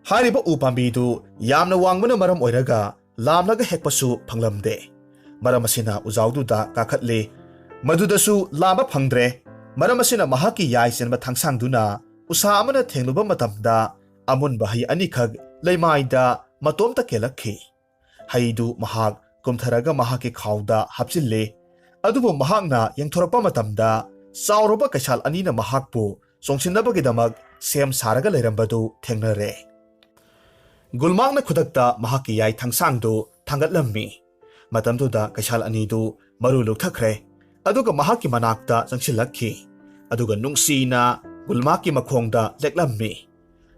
ꯍꯥꯏꯔꯤꯕ ꯎ ꯄꯥꯝꯕꯤꯗꯨ ꯌꯥꯝꯅ ꯋꯥꯡꯕꯅ ꯃꯔꯝ ꯑꯣꯏꯔꯒ ꯂꯥꯝꯂꯒ ꯍꯦꯛꯄꯁꯨ ꯐꯪꯂꯝꯗꯦ꯫ ꯃꯔꯝ ꯑꯁꯤꯅ ꯎꯖꯥꯎꯗꯨꯗ ꯀꯥꯈꯠꯂꯤ, ꯃꯗꯨꯗꯁꯨ ꯂꯥꯝꯕ ꯐꯪꯗ꯭ꯔꯦ꯫ ꯃꯔꯝ ꯑꯁꯤꯅ ꯃꯍꯥꯛꯀꯤ ꯌꯥꯏ ꯆꯦꯟꯕ ꯊꯥꯡꯁꯥꯡꯗꯨꯅ ꯎꯁꯥ ꯑꯃꯅ ꯊꯦꯡꯂꯨꯕ ꯃꯇꯝꯗ ꯑꯃꯨꯟꯕ ꯍꯩ ꯑꯅꯤꯈꯛ ꯂꯩꯃꯥꯏꯗ ꯃꯇꯣꯝꯇ ꯀꯦꯜꯂꯛꯈꯤ꯫ ꯍꯩꯗꯨ ꯃꯍꯥꯛ ꯀꯨꯝꯊꯔꯒ ꯃꯍꯥꯛꯀꯤ ꯈꯥꯎꯗ ꯍꯥꯞꯆꯤꯜꯂꯤ꯫ ꯑꯗꯨꯕꯨ ꯃꯍꯥꯛꯅ ꯌꯦꯡꯊꯣꯔꯛꯄ ꯃꯇꯝꯗ ꯆꯥꯎꯔꯕ ꯀꯩꯁꯥꯜ ꯑꯅꯤꯅ ꯃꯍꯥꯛꯄꯨ ꯆꯣꯡꯁꯤꯟꯅꯕꯒꯤꯗꯃꯛ ꯁꯦꯝ ꯁꯥꯔꯒ ꯂꯩꯔꯝꯕꯗꯨ ꯊꯦꯡꯅꯔꯦ꯫ ꯒꯨꯜꯃꯥꯛꯅ ꯈꯨꯗꯛꯇ ꯃꯍꯥꯛꯀꯤ ꯌꯥꯏ ꯊꯥꯡꯁꯥꯡꯗꯨ ꯊꯥꯡꯒꯠꯂꯝꯃꯤ꯫ ꯃꯇꯝꯗꯨꯗ ꯀꯩꯁꯥꯜ ꯑꯅꯤꯗꯨ ꯃꯔꯨ ꯂꯨꯞꯊꯈ꯭ꯔꯦ, ꯑꯗꯨꯒ ꯃꯍꯥꯛꯀꯤ ꯃꯅꯥꯛꯇ ꯆꯪꯁꯤꯜꯂꯛꯈꯤ, ꯑꯗꯨꯒ ꯅꯨꯡꯁꯤꯅ ꯒꯨꯜꯃꯥꯛꯀꯤ ꯃꯈꯣꯡꯗ ꯂꯦꯛꯂꯝꯃꯤ꯫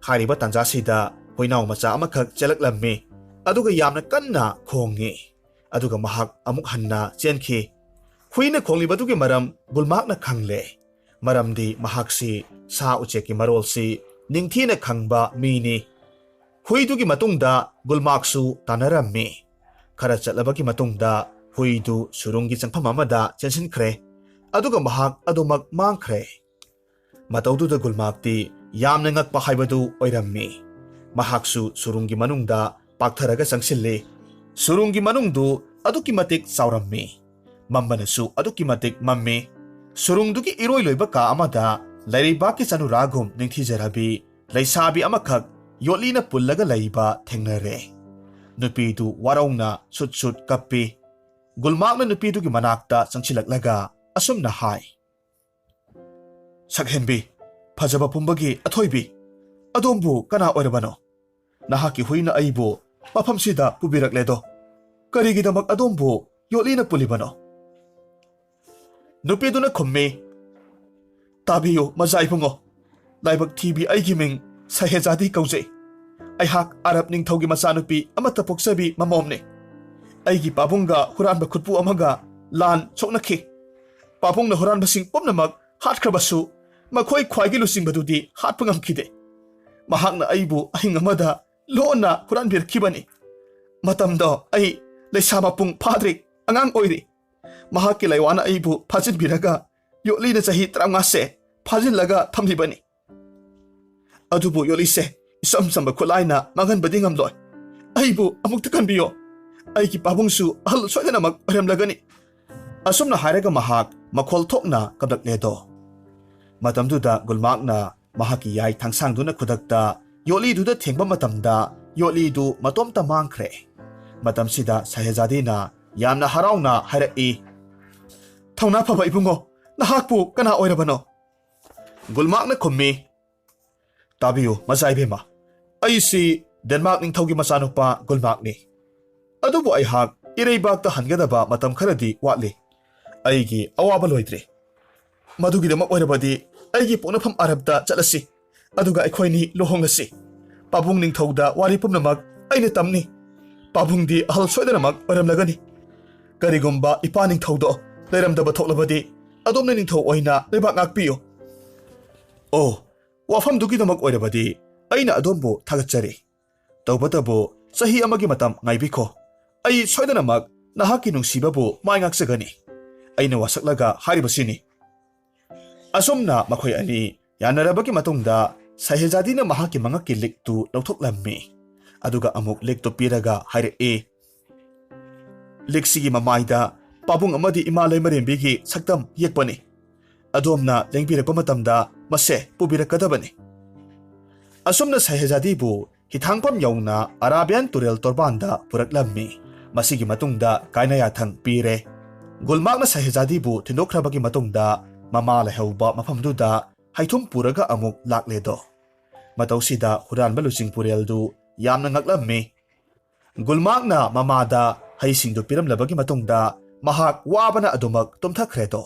ꯍꯥꯏꯔꯤꯕ ꯇꯥꯟꯖꯥꯁꯤꯗ ꯍꯨꯏꯅꯥꯎ ꯃꯆꯥ ꯑꯃꯈꯛ ꯆꯦꯜꯂꯛꯂꯝꯃꯤ, ꯑꯗꯨꯒ ꯌꯥꯝꯅ ꯀꯟꯅ ꯈꯣꯡꯉꯤ, ꯑꯗꯨꯒ ꯃꯍꯥꯛ ꯑꯃꯨꯛ ꯍꯟꯅ ꯆꯦꯟꯈꯤ꯫ ꯍꯨꯏꯅ ꯈꯣꯡꯂꯤꯕꯗꯨꯒꯤ ꯃꯔꯝ ꯒꯨꯜꯃꯥꯛꯅ ꯈꯪꯂꯦ, ꯃꯔꯝꯗꯤ ꯃꯍꯥꯛꯁꯤ ꯁꯥ ꯎꯆꯦꯛꯀꯤ ꯃꯔꯣꯜꯁꯤ ꯅꯤꯡꯊꯤꯅ ꯈꯪꯕ ꯃꯤꯅꯤ꯫ ꯍꯨꯏꯗꯨꯒꯤ ꯃꯇꯨꯡꯗ ꯒꯨꯜꯃꯥꯛꯁꯨ ꯇꯥꯟꯅꯔꯝꯃꯤ꯫ ꯈꯔ ꯆꯠꯂꯕꯒꯤ ꯃꯇꯨꯡꯗ ꯍꯨꯏꯗꯨ ꯁꯨꯔꯨꯡꯒꯤ ꯆꯪꯐꯝ ꯑꯃꯗ ꯆꯦꯟꯁꯤꯟꯈ꯭ꯔꯦ, ꯑꯗꯨꯒ ꯃꯍꯥꯛ ꯑꯗꯨꯃꯛ ꯃꯥꯡꯈ꯭ꯔꯦ꯫ ꯃꯇꯧꯗꯨꯗ ꯒꯨꯜꯃꯥꯛꯇꯤ ꯌꯥꯝꯅ ꯉꯛꯄ ꯍꯥꯏꯕꯗꯨ ꯑꯣꯏꯔꯝꯃꯤ꯫ ꯃꯍꯥꯛꯁꯨ ꯁꯨꯔꯨꯡꯒꯤ ꯃꯅꯨꯡꯗ ꯄꯥꯛꯊꯔꯒ ꯆꯪꯁꯤꯜꯂꯤ꯫ ꯁꯨꯔꯨꯡꯒꯤ ꯃꯅꯨꯡꯗꯨ ꯑꯗꯨꯛꯀꯤ ꯃꯇꯤꯛ ꯆꯥꯎꯔꯝꯃꯤ, ꯃꯝꯕꯅꯁꯨ ꯑꯗꯨꯛꯀꯤ ꯃꯇꯤꯛ ꯃꯝꯃꯤ꯫ ꯁꯨꯔꯨꯡꯗꯨꯒꯤ ꯏꯔꯣꯏ ꯂꯣꯏꯕ ꯀꯥ ꯑꯃꯗ ꯂꯩꯔꯩꯕꯥꯛꯀꯤ ꯆꯅꯨꯔꯥꯒꯨꯝ ꯅꯤꯡꯊꯤꯖꯔꯕꯤ ꯂꯩꯁꯥꯕꯤ ꯑꯃꯈꯛ ꯌꯣꯠꯂꯤꯅ ꯄꯨꯜꯂꯒ ꯂꯩꯕ ꯊꯦꯡꯅꯔꯦ꯫ ꯅꯨꯄꯤꯗꯨ ꯋꯥꯔꯧꯅ ꯁꯨꯠ ꯁꯨꯠ ꯀꯞꯄꯤ꯫ ꯒꯨꯜꯃꯥꯛꯅ ꯅꯨꯄꯤꯗꯨꯒꯤ ꯃꯅꯥꯛꯇ ꯆꯪꯁꯤꯜꯂꯛꯂꯒ ꯑꯁꯨꯝꯅ ꯍꯥꯏ, "ꯁꯛꯍꯦꯟꯕꯤ, ꯐꯖꯕ ꯄꯨꯝꯕꯒꯤ ꯑꯊꯣꯏꯕꯤ, ꯑꯗꯣꯝꯕꯨ ꯀꯅꯥ ꯑꯣꯏꯔꯕꯅꯣ? ꯅꯍꯥꯛꯀꯤ ꯍꯨꯏꯅ ꯑꯩꯕꯨ ꯃꯐꯝꯁꯤꯗ ꯄꯨꯕꯤꯔꯛꯂꯦꯗꯣ꯫ ꯀꯔꯤꯒꯤꯗꯃꯛ ꯑꯗꯣꯝꯕꯨ ꯌꯣꯠꯂꯤꯅ ꯄꯨꯜꯂꯤꯕꯅꯣ?" ꯅꯨꯄꯤꯗꯨꯅ ꯈꯨꯝꯃꯤ, "ꯇꯥꯕꯤꯌꯨ ꯃꯖꯥ ꯏꯕꯨꯡꯉꯣ, ꯂꯥꯏꯕꯛ ꯊꯤꯕꯤ ꯑꯩꯒꯤ ꯃꯤꯡ ꯁꯍꯦꯖꯥꯗꯤ ꯀꯧꯖꯩ꯫ ꯑꯩꯍꯥꯛ ꯑꯔꯕ ꯅꯤꯡꯊꯧꯒꯤ ꯃꯆꯥꯅꯨꯄꯤ ꯑꯃꯠꯇ ꯄꯣꯛꯆꯕꯤ ꯃꯃꯣꯝꯅꯤ꯫ ꯑꯩꯒꯤ ꯄꯥꯕꯨꯡꯒ ꯍꯨꯔꯥꯟꯕ ꯈꯨꯠꯄꯨ ꯑꯃꯒ ꯂꯥꯟ ꯁꯣꯛꯅꯈꯤ꯫ ꯄꯥꯕꯨꯡꯅ ꯍꯨꯔꯥꯟꯕꯁꯤꯡ ꯄꯨꯝꯅꯃꯛ ꯍꯥꯠꯈ꯭ꯔꯕꯁꯨ ꯃꯈꯣꯏ ꯈ꯭ꯋꯥꯏꯒꯤ ꯂꯨꯆꯤꯡꯕꯗꯨꯗꯤ ꯍꯥꯠꯄ ꯉꯝꯈꯤꯗꯦ꯫ ꯃꯍꯥꯛꯅ ꯑꯩꯕꯨ ꯑꯍꯤꯡ ꯑꯃꯗ ꯂꯣꯟꯅ ꯍꯨꯔꯥꯟꯕꯤꯔꯛꯈꯤꯕꯅꯤ꯫ ꯃꯇꯝꯗꯣ ꯑꯩ ꯂꯩꯁꯥ ꯃꯄꯨꯡ ꯐꯥꯗ꯭ꯔꯤ, ꯑꯉꯥꯡ ꯑꯣꯏꯔꯤ꯫ ꯃꯍꯥꯛꯀꯤ ꯂꯩꯋꯥꯅ ꯑꯩꯕꯨ ꯐꯥꯖꯤꯟꯕꯤꯔꯒ ꯌꯣꯠꯂꯤꯅ ꯆꯍꯤ 15ꯁꯦ ꯐꯥꯖꯤꯜꯂꯒ ꯊꯝꯂꯤꯕꯅꯤ꯫ ꯑꯗꯨꯕꯨ ꯌꯣꯠꯂꯤꯁꯦ ꯏꯆꯝ ꯆꯝꯕ ꯈꯨꯠꯂꯥꯏꯅ ꯃꯥꯡꯍꯟꯕꯗꯤ ꯉꯝꯂꯣꯏ꯫ ꯑꯩꯕꯨ ꯑꯃꯨꯛꯇ ꯀꯟꯕꯤꯌꯣ, ꯑꯩꯒꯤ ꯄꯥꯕꯨꯡꯁꯨ ꯑꯍꯜ ꯁꯣꯏꯗꯅꯃꯛ ꯑꯣꯏꯔꯝꯂꯒꯅꯤ." ꯑꯁꯨꯝꯅ ꯍꯥꯏꯔꯒ ꯃꯍꯥꯛ ꯃꯈꯣꯜ ꯊꯣꯛꯅ ꯀꯞꯂꯛꯂꯦꯗꯣ꯫ ꯃꯇꯝꯗꯨꯗ ꯒꯨꯜꯃꯥꯛꯅ ꯃꯍꯥꯛꯀꯤ ꯌꯥꯏ ꯊꯥꯡꯁꯥꯡꯗꯨꯅ ꯈꯨꯗꯛꯇ ꯌꯣꯠꯂꯤꯗꯨꯗ ꯊꯦꯡꯕ ꯃꯇꯝꯗ ꯌꯣꯠꯂꯤꯗꯨ ꯃꯇꯣꯝꯇ ꯃꯥꯡꯈ꯭ꯔꯦ꯫ ꯃꯇꯝꯁꯤꯗ ꯁꯍꯦꯖꯥꯗꯤꯅ ꯌꯥꯝꯅ ꯍꯔꯥꯎꯅ ꯍꯥꯏꯔꯛꯏ, "ꯊꯧꯅꯥ ꯐꯕ ꯏꯕꯨꯡꯉꯣ, ꯅꯍꯥꯛꯄꯨ ꯀꯅꯥ ꯑꯣꯏꯔꯕꯅꯣ?" ꯒꯨꯜꯃꯥꯛꯅ ꯈꯨꯝꯃꯤ, "ꯇꯥꯕꯤꯌꯨ ꯃꯆꯥ ꯏꯕꯦꯝꯃ, ꯑꯩꯁꯤ ꯗꯦꯟꯃꯥꯔꯛ ꯅꯤꯡꯊꯧꯒꯤ ꯃꯆꯥꯅꯨꯄꯥ ꯒꯨꯜꯃꯥꯛꯅꯤ꯫ ꯑꯗꯨꯕꯨ ꯑꯩꯍꯥꯛ ꯏꯔꯩꯕꯥꯛꯇ ꯍꯟꯒꯗꯕ ꯃꯇꯝ ꯈꯔꯗꯤ ꯋꯥꯠꯂꯤ꯫ ꯑꯩꯒꯤ ꯑꯋꯥꯕ ꯂꯣꯏꯗ꯭ꯔꯤ꯫ ꯃꯗꯨꯒꯤꯗꯃꯛ ꯑꯣꯏꯔꯕꯗꯤ ꯑꯩꯒꯤ ꯄꯣꯛꯅꯐꯝ ꯑꯔꯕꯇ ꯆꯠꯂꯁꯤ, ꯑꯗꯨꯒ ꯑꯩꯈꯣꯏꯅꯤ ꯂꯨꯍꯣꯡꯂꯁꯤ꯫ ꯄꯥꯕꯨꯡ ꯅꯤꯡꯊꯧꯗ ꯋꯥꯔꯤ ꯄꯨꯝꯅꯃꯛ ꯑꯩꯅ ꯇꯝꯅꯤ꯫ ꯄꯥꯕꯨꯡꯗꯤ ꯑꯍꯜ ꯁꯣꯏꯗꯅꯃꯛ ꯑꯣꯏꯔꯝꯂꯒꯅꯤ꯫ ꯀꯔꯤꯒꯨꯝꯕ ꯏꯄꯥ ꯅꯤꯡꯊꯧꯗꯣ ꯂꯩꯔꯝꯗꯕ ꯊꯣꯛꯂꯕꯗꯤ ꯑꯗꯣꯝꯅ ꯅꯤꯡꯊꯧ ꯑꯣꯏꯅ ꯂꯩꯕꯥꯛ ꯉꯥꯛꯄꯤꯌꯨ." "ꯑꯣ, ꯋꯥꯐꯝꯗꯨꯒꯤꯗꯃꯛ ꯑꯣꯏꯔꯕꯗꯤ ꯑꯩꯅ ꯑꯗꯣꯝꯕꯨ ꯊꯥꯒꯠꯆꯔꯤ꯫ ꯇꯧꯕꯇꯕꯨ ꯆꯍꯤ ꯑꯃꯒꯤ ꯃꯇꯝ ꯉꯥꯏꯕꯤꯈꯣ꯫ ꯑꯩ ꯁꯣꯏꯗꯅꯃꯛ ꯅꯍꯥꯛꯀꯤ ꯅꯨꯡꯁꯤꯕꯕꯨ ꯃꯥꯏ ꯉꯥꯛꯆꯒꯅꯤ꯫ ꯑꯩꯅ ꯋꯥꯁꯛꯂꯒ ꯍꯥꯏꯔꯤꯕꯁꯤꯅꯤ." ꯑꯁꯨꯝꯅ ꯃꯈꯣꯏ ꯑꯅꯤ ꯌꯥꯅꯔꯕꯒꯤ ꯃꯇꯨꯡꯗ ꯁꯍꯦꯖꯥꯗꯤꯅ ꯃꯍꯥꯛꯀꯤ ꯃꯉꯛꯀꯤ ꯂꯤꯛꯇꯨ ꯂꯧꯊꯣꯛꯂꯝꯃꯤ, ꯑꯗꯨꯒ ꯑꯃꯨꯛ ꯂꯤꯛꯇꯨ ꯄꯤꯔꯒ ꯍꯥꯏꯔꯛꯏ, "ꯂꯤꯛꯁꯤꯒꯤ ꯃꯃꯥꯏꯗ ꯄꯥꯕꯨꯡ ꯑꯃꯗꯤ ꯏꯃꯥ ꯂꯩꯃꯔꯦꯝꯕꯤꯒꯤ ꯁꯛꯇꯝ ꯌꯦꯛꯄꯅꯤ꯫ ꯑꯗꯣꯝꯅ ꯂꯦꯡꯕꯤꯔꯛꯄ ꯃꯇꯝꯗ ꯃꯁꯦ ꯄꯨꯕꯤꯔꯛꯀꯗꯕꯅꯤ꯫ ꯑꯁꯨꯝꯅ ꯁꯍꯦꯖꯥꯗꯤꯕꯨ ꯍꯤꯊꯥꯡꯐꯝ ꯌꯧꯅ ꯑꯔꯥꯕꯤꯌꯥꯟ ꯇꯨꯔꯦꯜ ꯇꯣꯔꯕꯥꯟꯗ ꯄꯨꯔꯛꯂꯝꯃꯤ꯫ ꯃꯁꯤꯒꯤ ꯃꯇꯨꯡꯗ ꯀꯥꯏꯅ ꯌꯥꯊꯪ ꯄꯤꯔꯦ꯫ ꯒꯨꯜꯃꯥꯛꯅ ꯁꯍꯦꯖꯥꯗꯤꯕꯨ ꯊꯤꯟꯗꯣꯛꯈ꯭ꯔꯕꯒꯤ ꯃꯇꯨꯡꯗ ꯃꯃꯥ ꯂꯩꯍꯧꯕ ꯃꯐꯝꯗꯨꯗ ꯍꯩꯊꯨꯝ ꯄꯨꯔꯒ ꯑꯃꯨꯛ ꯂꯥꯛꯂꯦꯗꯣ꯫ ꯃꯇꯧꯁꯤꯗ ꯍꯨꯔꯥꯟꯕ ꯂꯨꯆꯤꯡꯄꯨꯔꯦꯜꯗꯨ ꯌꯥꯝꯅ ꯉꯛꯂꯝꯃꯤ꯫ ꯒꯨꯜꯃꯥꯛꯅ ꯃꯃꯥꯗ ꯍꯩꯁꯤꯡꯗꯨ ꯄꯤꯔꯝꯂꯕꯒꯤ ꯃꯇꯨꯡꯗ ꯃꯍꯥꯛ ꯋꯥꯕꯅ ꯑꯗꯨꯃꯛ ꯇꯨꯝꯊꯈ꯭ꯔꯦꯗꯣ꯫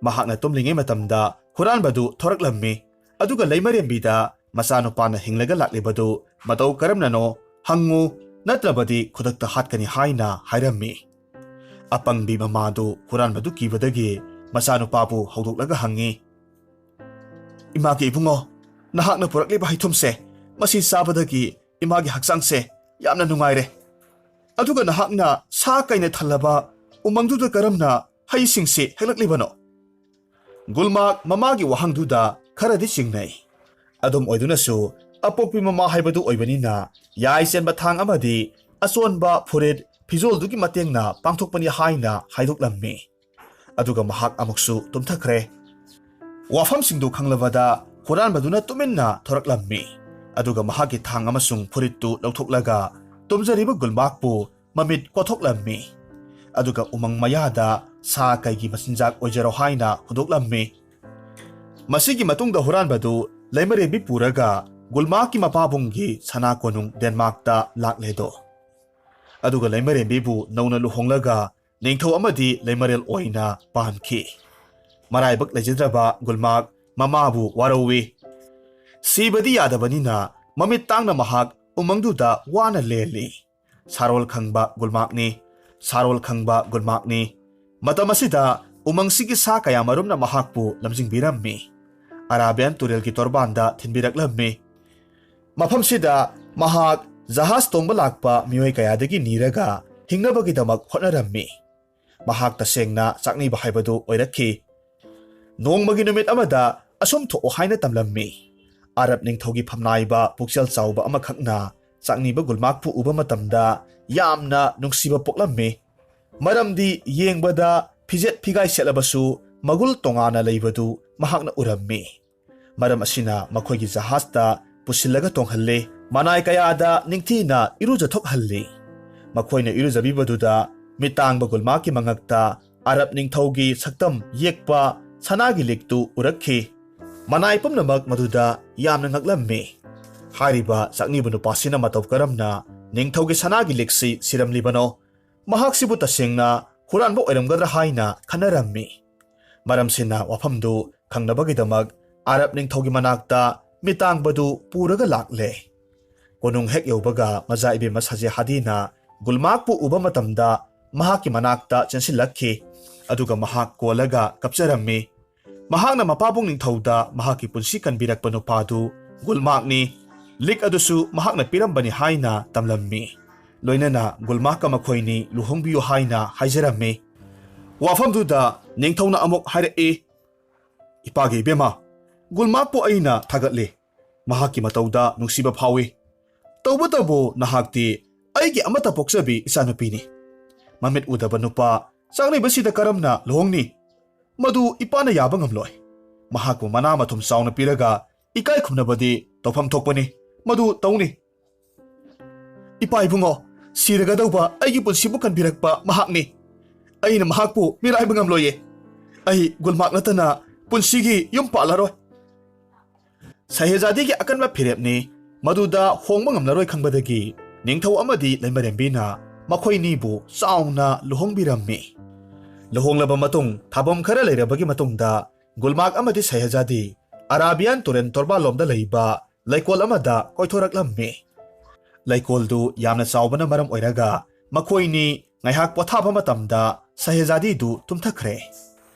ꯃꯍꯥꯛꯅ ꯇꯨꯝꯂꯤꯉꯩ ꯃꯇꯝꯗ ꯍꯨꯔꯥꯟꯕꯗꯨ ꯊꯣꯔꯛꯂꯝꯃꯤ꯫ ꯑꯗꯨꯒ ꯂꯩꯃꯔꯦꯝꯕꯤꯗ ꯃꯆꯥꯅꯨꯄꯥꯅ ꯍꯤꯡꯂꯒ ꯂꯥꯛꯂꯤꯕꯗꯨ ꯃꯇꯧ ꯀꯔꯝꯅꯅꯣ ꯍꯪꯉꯨ, ꯅꯠꯇ꯭ꯔꯕꯗꯤ ꯈꯨꯗꯛꯇ ꯍꯥꯠꯀꯅꯤ ꯍꯥꯏꯅ ꯍꯥꯏꯔꯝꯃꯤ꯫ ꯑꯄꯪꯕꯤ ꯃꯃꯥꯗꯨ ꯍꯨꯔꯥꯟꯕꯗꯨ ꯀꯤꯕꯗꯒꯤ ꯃꯆꯥꯅꯨꯄꯥꯕꯨ ꯍꯧꯗꯣꯛꯂꯒ ꯍꯪꯉꯤ, "ꯏꯃꯥꯒꯤ ꯏꯕꯨꯡꯉꯣ, ꯅꯍꯥꯛꯅ ꯄꯨꯔꯛꯂꯤꯕ ꯍꯩꯊꯨꯝꯁꯦ ꯃꯁꯤ ꯆꯥꯕꯗꯒꯤ ꯏꯃꯥꯒꯤ ꯍꯛꯆꯥꯡꯁꯦ ꯌꯥꯝꯅ ꯅꯨꯡꯉꯥꯏꯔꯦ꯫ ꯑꯗꯨꯒ ꯅꯍꯥꯛꯅ ꯁꯥ ꯀꯩꯅ ꯊꯜꯂꯕ ꯎꯃꯪꯗꯨꯗ ꯀꯔꯝꯅ ꯍꯩꯁꯤꯡꯁꯤ ꯍꯦꯛꯂꯛꯂꯤꯕꯅꯣ?" ꯒꯨꯜꯃꯥꯛ ꯃꯃꯥꯒꯤ ꯋꯥꯍꯪꯗꯨꯗ ꯈꯔꯗꯤ ꯆꯤꯡꯅꯩ꯫ ꯑꯗꯨꯝ ꯑꯣꯏꯗꯨꯅꯁꯨ ꯑꯄꯣꯛꯄꯤ ꯃꯃꯥ ꯍꯥꯏꯕꯗꯨ ꯑꯣꯏꯕꯅꯤꯅ ꯌꯥꯏ ꯆꯦꯟꯕ ꯊꯥꯡ ꯑꯃꯗꯤ ꯑꯆꯣꯟꯕ ꯐꯨꯔꯤꯠ ꯐꯤꯖꯣꯜꯗꯨꯒꯤ ꯃꯇꯦꯡꯅ ꯄꯥꯡꯊꯣꯛꯄꯅꯤ ꯍꯥꯏꯅ ꯍꯥꯏꯗꯣꯛꯂꯝꯃꯤ꯫ ꯑꯗꯨꯒ ꯃꯍꯥꯛ ꯑꯃꯨꯛꯁꯨ ꯇꯨꯝꯊꯈ꯭ꯔꯦ꯫ ꯋꯥꯐꯝꯁꯤꯡꯗꯨ ꯈꯪꯂꯕꯗ ꯍꯨꯔꯥꯟꯕꯗꯨꯅ ꯇꯨꯃꯤꯟꯅ ꯊꯣꯔꯛꯂꯝꯃꯤ꯫ ꯑꯗꯨꯒ ꯃꯍꯥꯛꯀꯤ ꯊꯥꯡ ꯑꯃꯁꯨꯡ ꯐꯨꯔꯤꯠꯇꯨ ꯂꯧꯊꯣꯛꯂꯒ ꯇꯨꯝꯖꯔꯤꯕ ꯒꯨꯜꯃꯥꯛꯄꯨ ꯃꯃꯤꯠ ꯀꯣꯊꯣꯛꯂꯝꯃꯤ꯫ ꯑꯗꯨꯒ ꯎꯃꯪ ꯃꯌꯥꯗ ꯁꯥ ꯀꯩꯒꯤ ꯃꯆꯤꯟꯖꯥꯛ ꯑꯣꯏꯖꯔꯣ ꯍꯥꯏꯅ ꯍꯨꯟꯗꯣꯛꯂꯝꯃꯤ꯫ ꯃꯁꯤꯒꯤ ꯃꯇꯨꯡꯗ ꯍꯨꯔꯥꯟꯕꯗꯨ ꯂꯩꯃꯔꯦꯝꯕꯤ ꯄꯨꯔꯒ ꯒꯨꯜꯃꯥꯛꯀꯤ ꯃꯄꯥꯕꯨꯡꯒꯤ ꯁꯅꯥ ꯀꯣꯅꯨꯡ ꯗꯦꯟꯃꯥꯔꯛꯇ ꯂꯥꯛꯂꯦꯗꯣ꯫ ꯑꯗꯨꯒ ꯂꯩꯃꯔꯦꯝꯕꯤꯕꯨ ꯅꯧꯅ ꯂꯨꯍꯣꯡꯂꯒ ꯅꯤꯡꯊꯧ ꯑꯃꯗꯤ ꯂꯩꯃꯔꯦꯜ ꯑꯣꯏꯅ ꯄꯥꯟꯈꯤ꯫ ꯃꯔꯥꯏꯕꯛ ꯂꯩꯖꯗ꯭ꯔꯕ ꯒꯨꯜꯃꯥꯛ ꯃꯃꯥꯕꯨ ꯋꯥꯔꯧꯏ꯫ ꯁꯤꯕꯗꯤ ꯌꯥꯗꯕꯅꯤꯅ ꯃꯃꯤꯠ ꯇꯥꯡꯅ ꯃꯍꯥꯛ ꯎꯃꯪꯗꯨꯗ ꯋꯥꯅ ꯂꯦꯜꯂꯤ꯫ ꯁꯥꯔꯣꯜ ꯈꯪꯕ ꯒꯨꯜꯃꯥꯛꯅꯤ, ꯁꯥꯔꯣꯜ ꯈꯪꯕ ꯒꯨꯜꯃꯥꯛꯅꯤ꯫ ꯃꯇꯝ ꯑꯁꯤꯗ ꯎꯃꯪꯁꯤꯒꯤ ꯁꯥ ꯀꯌꯥ ꯃꯔꯨꯝꯅ ꯃꯍꯥꯛꯄꯨ ꯂꯝꯖꯤꯡꯕꯤꯔꯝꯃꯤ꯫ ꯑꯔꯥꯕꯤꯌꯥꯟ ꯇꯨꯔꯦꯜꯒꯤ ꯇꯣꯔꯕꯥꯟꯗ ꯊꯤꯟꯕꯤꯔꯛꯂꯝꯃꯤ꯫ ꯃꯐꯝꯁꯤꯗ ꯃꯍꯥꯛ ꯖꯍꯥꯖ ꯇꯣꯡꯕ ꯂꯥꯛꯄ ꯃꯤꯑꯣꯏ ꯀꯌꯥꯗꯒꯤ ꯅꯤꯔꯒ ꯍꯤꯡꯅꯕꯒꯤꯗꯃꯛ ꯍꯣꯠꯅꯔꯝꯃꯤ꯫ ꯃꯍꯥꯛ ꯇꯁꯦꯡꯅ ꯆꯥꯛꯅꯤꯕ ꯍꯥꯏꯕꯗꯨ ꯑꯣꯏꯔꯛꯈꯤ꯫ ꯅꯣꯡꯃꯒꯤ ꯅꯨꯃꯤꯠ ꯑꯃꯗ ꯑꯁꯨꯝ ꯊꯣꯛꯑꯣ ꯍꯥꯏꯅ ꯇꯝꯂꯝꯃꯤ꯫ ꯑꯔꯕ ꯅꯤꯡꯊꯧꯒꯤ ꯐꯝꯅꯥꯏꯕ ꯄꯨꯛꯆꯦꯜ ꯆꯥꯎꯕ ꯑꯃꯈꯛꯅ ꯆꯥꯛꯅꯤꯕ ꯒꯨꯜꯃꯥꯛꯄꯨ ꯎꯕ ꯃꯇꯝꯗ ꯌꯥꯝꯅ ꯅꯨꯡꯁꯤꯕ ꯄꯣꯛꯂꯝꯃꯤ꯫ ꯃꯔꯝꯗꯤ ꯌꯦꯡꯕꯗ ꯐꯤꯖꯦꯠ ꯐꯤꯒꯥꯏ ꯁꯦꯠꯂꯕꯁꯨ ꯃꯒꯨꯜ ꯇꯣꯉꯥꯟꯅ ꯂꯩꯕꯗꯨ ꯃꯍꯥꯛꯅ ꯎꯔꯝꯃꯤ꯫ ꯃꯔꯝ ꯑꯁꯤꯅ ꯃꯈꯣꯏꯒꯤ ꯖꯍꯥꯖꯇ ꯄꯨꯁꯤꯜꯂꯒ ꯇꯣꯡꯍꯜꯂꯤ꯫ ꯃꯅꯥꯏ ꯀꯌꯥꯗ ꯅꯤꯡꯊꯤꯅ ꯏꯔꯨꯖꯊꯣꯛꯍꯜꯂꯤ꯫ ꯃꯈꯣꯏꯅ ꯏꯔꯨꯖꯕꯤꯕꯗꯨꯗ ꯃꯤꯇꯥꯡꯕ ꯒꯨꯜꯃꯥꯛꯀꯤ ꯃꯉꯛꯇ ꯑꯔꯕ ꯅꯤꯡꯊꯧꯒꯤ ꯁꯛꯇꯝ ꯌꯦꯛꯄ ꯁꯅꯥꯒꯤ ꯂꯤꯛꯇꯨ ꯎꯔꯛꯈꯤ꯫ ꯃꯅꯥꯏ ꯄꯨꯝꯅꯃꯛ ꯃꯗꯨꯗ ꯌꯥꯝꯅ ꯉꯛꯂꯝꯃꯤ꯫ ꯍꯥꯏꯔꯤꯕ ꯆꯥꯛꯅꯤꯕ ꯅꯨꯄꯥꯁꯤꯅ ꯃꯇꯧ ꯀꯔꯝꯅ ꯅꯤꯡꯊꯧꯒꯤ ꯁꯅꯥꯒꯤ ꯂꯤꯛꯁꯤ ꯁꯤꯔꯝꯂꯤꯕꯅꯣ? ꯃꯍꯥꯛꯁꯤꯕꯨ ꯇꯁꯦꯡꯅ ꯍꯨꯔꯥꯟꯕ ꯑꯣꯏꯔꯝꯒꯗ꯭ꯔꯥ ꯍꯥꯏꯅ ꯈꯟꯅꯔꯝꯃꯤ꯫ ꯃꯔꯝꯁꯤꯅ ꯋꯥꯐꯝꯗꯨ ꯈꯪꯅꯕꯒꯤꯗꯃꯛ ꯑꯔꯕ ꯅꯤꯡꯊꯧꯒꯤ ꯃꯅꯥꯛꯇ ꯃꯤꯇꯥꯡꯕꯗꯨ ꯄꯨꯔꯒ ꯂꯥꯛꯂꯦ꯫ ꯀꯣꯅꯨꯡ ꯍꯦꯛ ꯌꯧꯕꯒ ꯃꯆꯥ ꯏꯕꯦꯝꯃ ꯁꯍꯦꯖꯥꯗꯤꯅ ꯒꯨꯜꯃꯥꯛꯄꯨ ꯎꯕ ꯃꯇꯝꯗ ꯃꯍꯥꯛꯀꯤ ꯃꯅꯥꯛꯇ ꯆꯦꯟꯁꯤꯜꯂꯛꯈꯤ꯫ ꯑꯗꯨꯒ ꯃꯍꯥꯛ ꯀꯣꯜꯂꯒ ꯀꯞꯆꯔꯝꯃꯤ꯫ ꯃꯍꯥꯛꯅ ꯃꯄꯥꯕꯨꯡ ꯅꯤꯡꯊꯧꯗ ꯃꯍꯥꯛꯀꯤ ꯄꯨꯟꯁꯤ ꯀꯟꯕꯤꯔꯛꯄ ꯅꯨꯄꯥꯗꯨ ꯒꯨꯜꯃꯥꯛꯅꯤ, ꯂꯤꯛ ꯑꯗꯨꯁꯨ ꯃꯍꯥꯛꯅ ꯄꯤꯔꯝꯕꯅꯤ ꯍꯥꯏꯅ ꯇꯝꯂꯝꯃꯤ꯫ ꯂꯣꯏꯅꯅ ꯒꯨꯜꯃꯥꯛꯀ ꯃꯈꯣꯏꯅꯤ ꯂꯨꯍꯣꯡꯕꯤꯌꯨ ꯍꯥꯏꯅ ꯍꯥꯏꯖꯔꯝꯃꯤ꯫ ꯋꯥꯐꯝꯗꯨꯗ ꯅꯤꯡꯊꯧꯅ ꯑꯃꯨꯛ ꯍꯥꯏꯔꯛꯏ, "ꯏꯄꯥꯒꯤ ꯏꯕꯦꯝꯃ, ꯒꯨꯜꯃꯥꯛꯄꯨ ꯑꯩꯅ ꯊꯥꯒꯠꯂꯤ꯫ ꯃꯍꯥꯛꯀꯤ ꯃꯇꯧꯗ ꯅꯨꯡꯁꯤꯕ ꯐꯥꯎꯏ꯫ ꯇꯧꯕꯇꯕꯨ ꯅꯍꯥꯛꯇꯤ ꯑꯩꯒꯤ ꯑꯃꯠꯇ ꯄꯣꯛꯆꯕꯤ ꯏꯆꯥꯅꯨꯄꯤꯅꯤ꯫ ꯃꯃꯤꯠ ꯎꯗꯕ ꯅꯨꯄꯥ ꯆꯥꯛꯅꯤꯕꯁꯤꯗ ꯀꯔꯝꯅ ꯂꯨꯍꯣꯡꯅꯤ? ꯃꯗꯨ ꯏꯄꯥꯅ ꯌꯥꯕ ꯉꯝꯂꯣꯏ꯫ ꯃꯍꯥꯛꯄꯨ ꯃꯅꯥ ꯃꯊꯨꯝ ꯆꯥꯎꯅ ꯄꯤꯔꯒ ꯏꯀꯥꯏ ꯈꯨꯝꯅꯕꯗꯤ ꯇꯧꯐꯝ ꯊꯣꯛꯄꯅꯤ, ꯃꯗꯨ ꯇꯧꯅꯤ꯫ ꯏꯄꯥ ꯏꯕꯨꯡꯉꯣ, ꯁꯤꯔꯒꯗꯧꯕ ꯑꯩꯒꯤ ꯄꯨꯟꯁꯤꯕꯨ ꯀꯟꯕꯤꯔꯛꯄ ꯃꯍꯥꯛꯅꯤ꯫ ꯑꯩꯅ ꯃꯍꯥꯛꯄꯨ ꯃꯤꯔꯥꯏꯕ ꯉꯝꯂꯣꯏꯌꯦ꯫ ꯑꯩ ꯒꯨꯜꯃꯥꯛ ꯅꯠꯇꯅ ꯄꯨꯟꯁꯤꯒꯤ ꯌꯨꯝ ꯄꯥꯜꯂꯔꯣꯏ꯫ ꯁꯍꯦꯖꯥꯗꯤꯒꯤ ꯑꯀꯟꯕ ꯐꯤꯔꯦꯞꯅꯤ ꯃꯗꯨꯗ ꯍꯣꯡꯕ ꯉꯝꯂꯔꯣꯏ ꯈꯪꯕꯗꯒꯤ ꯅꯤꯡꯊꯧ ꯑꯃꯗꯤ ꯂꯩꯃꯔꯦꯝꯕꯤꯅ ꯃꯈꯣꯏꯅꯤꯕꯨ ꯆꯥꯎꯅ ꯂꯨꯍꯣꯡꯕꯤꯔꯝꯃꯤ꯫ ꯂꯨꯍꯣꯡꯂꯕ ꯃꯇꯨꯡ ꯊꯥꯕꯝ ꯈꯔ ꯂꯩꯔꯕꯒꯤ ꯃꯇꯨꯡꯗ ꯒꯨꯜꯃꯥꯛ ꯑꯃꯗꯤ ꯁꯍꯦꯖꯥꯗꯤ ꯑꯔꯥꯕꯤꯌꯥꯟ ꯇꯨꯔꯦꯜ ꯇꯣꯔꯕꯥꯟꯂꯣꯝꯗ ꯂꯩꯕ ꯂꯩꯀꯣꯜ ꯑꯃꯗ ꯀꯣꯏꯊꯣꯔꯛꯂꯝꯃꯤ꯫ ꯂꯩꯀꯣꯜꯗꯨ ꯌꯥꯝꯅ ꯆꯥꯎꯕꯅ ꯃꯔꯝ ꯑꯣꯏꯔꯒ ꯃꯈꯣꯏꯅꯤ ꯉꯥꯏꯍꯥꯛ ꯄꯣꯊꯥꯕ ꯃꯇꯝꯗ ꯁꯍꯦꯖꯥꯗꯤꯗꯨ ꯇꯨꯝꯊꯈ꯭ꯔꯦ꯫